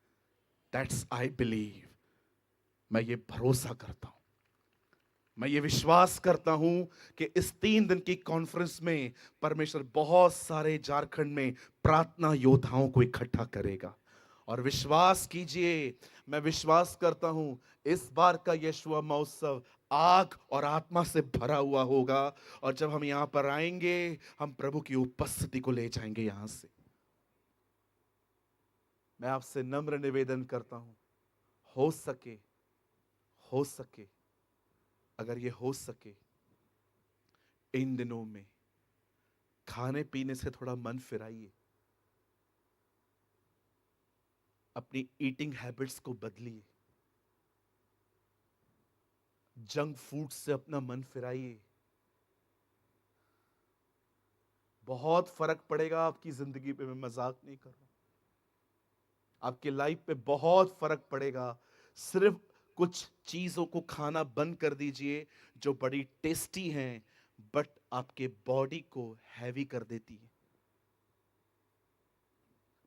दैट्स आई बिलीव, मैं ये भरोसा करता हूं, मैं ये विश्वास करता हूं कि इस 3 दिन की कॉन्फ्रेंस में परमेश्वर बहुत सारे झारखंड में प्रार्थना योद्धाओं को इकट्ठा करेगा। और विश्वास कीजिए, मैं विश्वास करता हूं इस बार का यशुआ महोत्सव आग और आत्मा से भरा हुआ होगा, और जब हम यहां पर आएंगे, हम प्रभु की उपस्थिति को ले जाएंगे यहां से। मैं आपसे नम्र निवेदन करता हूं, हो सके, हो सके, अगर ये हो सके, इन दिनों में खाने पीने से थोड़ा मन फिराइए, अपनी ईटिंग हैबिट्स को बदलिए, जंक फूड से अपना मन फिराइए। बहुत फर्क पड़ेगा आपकी जिंदगी पे, मैं मजाक नहीं कर रहा हूं, आपके लाइफ पे बहुत फर्क पड़ेगा। सिर्फ कुछ चीजों को खाना बंद कर दीजिए जो बड़ी टेस्टी हैं, बट आपके बॉडी को हैवी कर देती है।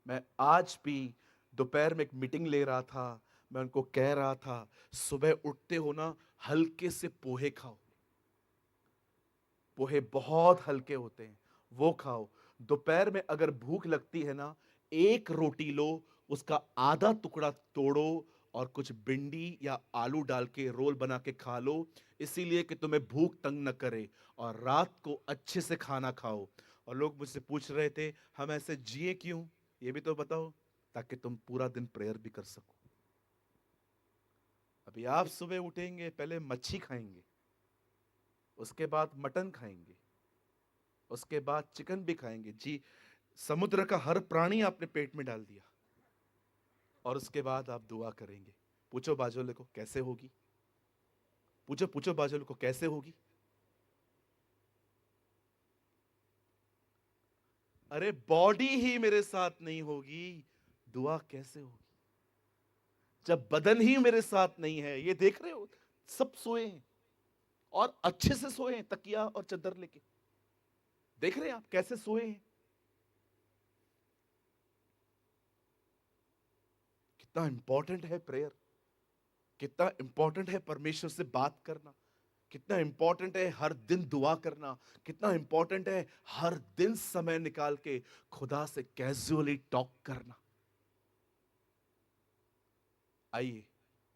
मैं आज भी दोपहर में एक मीटिंग ले रहा था, मैं उनको कह रहा था, सुबह उठते हो ना, हल्के से पोहे खाओ, पोहे बहुत हल्के होते हैं, वो खाओ। दोपहर में अगर भूख लगती है ना, एक रोटी लो, उसका आधा टुकड़ा तोड़ो और कुछ भिंडी या आलू डाल के रोल बना के खा लो, इसीलिए कि तुम्हें भूख तंग न करे और रात को अच्छे से खाना खाओ। और लोग मुझसे पूछ रहे थे, हम ऐसे जिए क्यों, ये भी तो बताओ, ताकि तुम पूरा दिन प्रेयर भी कर सको। अभी आप सुबह उठेंगे, पहले मच्छी खाएंगे, उसके बाद मटन खाएंगे, उसके बाद चिकन भी खाएंगे जी, समुद्र का हर प्राणी आपने पेट में डाल दिया, और उसके बाद आप दुआ करेंगे। पूछो बाजोले को कैसे होगी, पूछो पूछो बाजोले को कैसे होगी। अरे बॉडी ही मेरे साथ नहीं होगी, दुआ कैसे होगी जब बदन ही मेरे साथ नहीं है। ये देख रहे हो, सब सोए हैं और अच्छे से सोए हैं, तकिया और चादर लेके। देख रहे हैं आप कैसे सोए हैं। कितना इंपॉर्टेंट है प्रेयर, कितना इंपॉर्टेंट है परमेश्वर से बात करना, कितना इंपॉर्टेंट है हर दिन दुआ करना, कितना इंपॉर्टेंट है हर दिन समय निकाल के खुदा से कैजुअली टॉक करना। आइए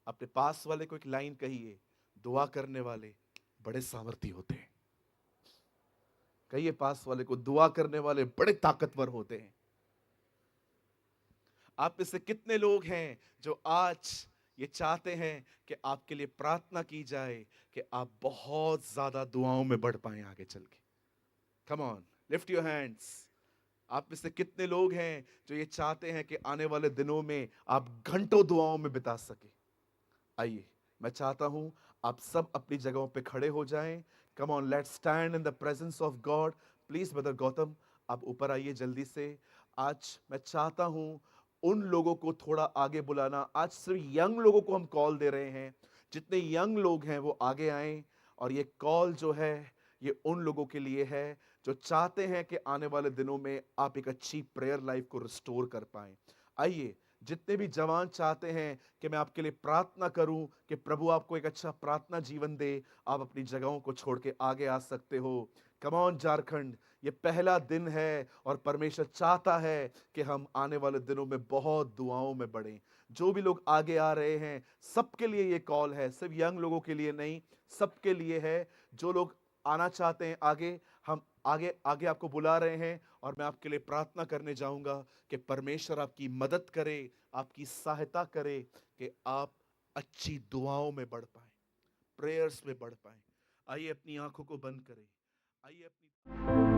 अपने पास वाले को एक लाइन कहिए, दुआ करने वाले बड़े सामर्थी होते हैं। कहिए पास वाले को, दुआ करने वाले बड़े ताकतवर होते हैं। आप में से कितने लोग हैं जो आज ये चाहते हैं कि आपके लिए प्रार्थना की जाए कि आप बहुत ज्यादा दुआओं में बढ़ पाएं आगे चल के। Come on, lift your hands. आप में से कितने लोग हैं जो ये चाहते हैं कि आने वाले दिनों में आप घंटों दुआओं में बिता सके। आइए मैं चाहता हूं आप सब अपनी जगहों पे खड़े हो जाएं। Come on, let's stand in the presence of God. Please brother Gautam, आप ऊपर आइए जल्दी से। आज मैं चाहता हूं उन लोगों को थोड़ा आगे बुलाना। आज सिर्फ यंग लोगों को हम कॉल दे रहे हैं। जितने यंग लोग हैं वो आगे आएं। और ये कॉल जो है ये उन लोगों के लिए है जो चाहते हैं कि आने वाले दिनों में आप एक अच्छी प्रेयर लाइफ को रिस्टोर कर पाएं। आइए, जितने भी जवान चाहते हैं कि मैं आपके लिए प्रार्थना करूं कि प्रभु आपको एक अच्छा प्रार्थना जीवन दे, आप अपनी जगहों को छोड़ के आगे आ सकते हो। कम ऑन झारखंड, ये पहला दिन है और परमेश्वर चाहता है कि हम आने वाले दिनों में बहुत दुआओं में बढ़ें। जो भी लोग आगे आ रहे हैं सबके लिए ये कॉल है, सिर्फ यंग लोगों के लिए नहीं, सबके लिए है। जो लोग आना चाहते हैं आगे, हम आगे आगे आपको बुला रहे हैं और मैं आपके लिए प्रार्थना करने जाऊंगा कि परमेश्वर आपकी मदद करे, आपकी सहायता करे कि आप अच्छी दुआओं में बढ़ पाए, प्रेयर्स में बढ़ पाए। आइए अपनी आंखों को बंद करें। आइए अपनी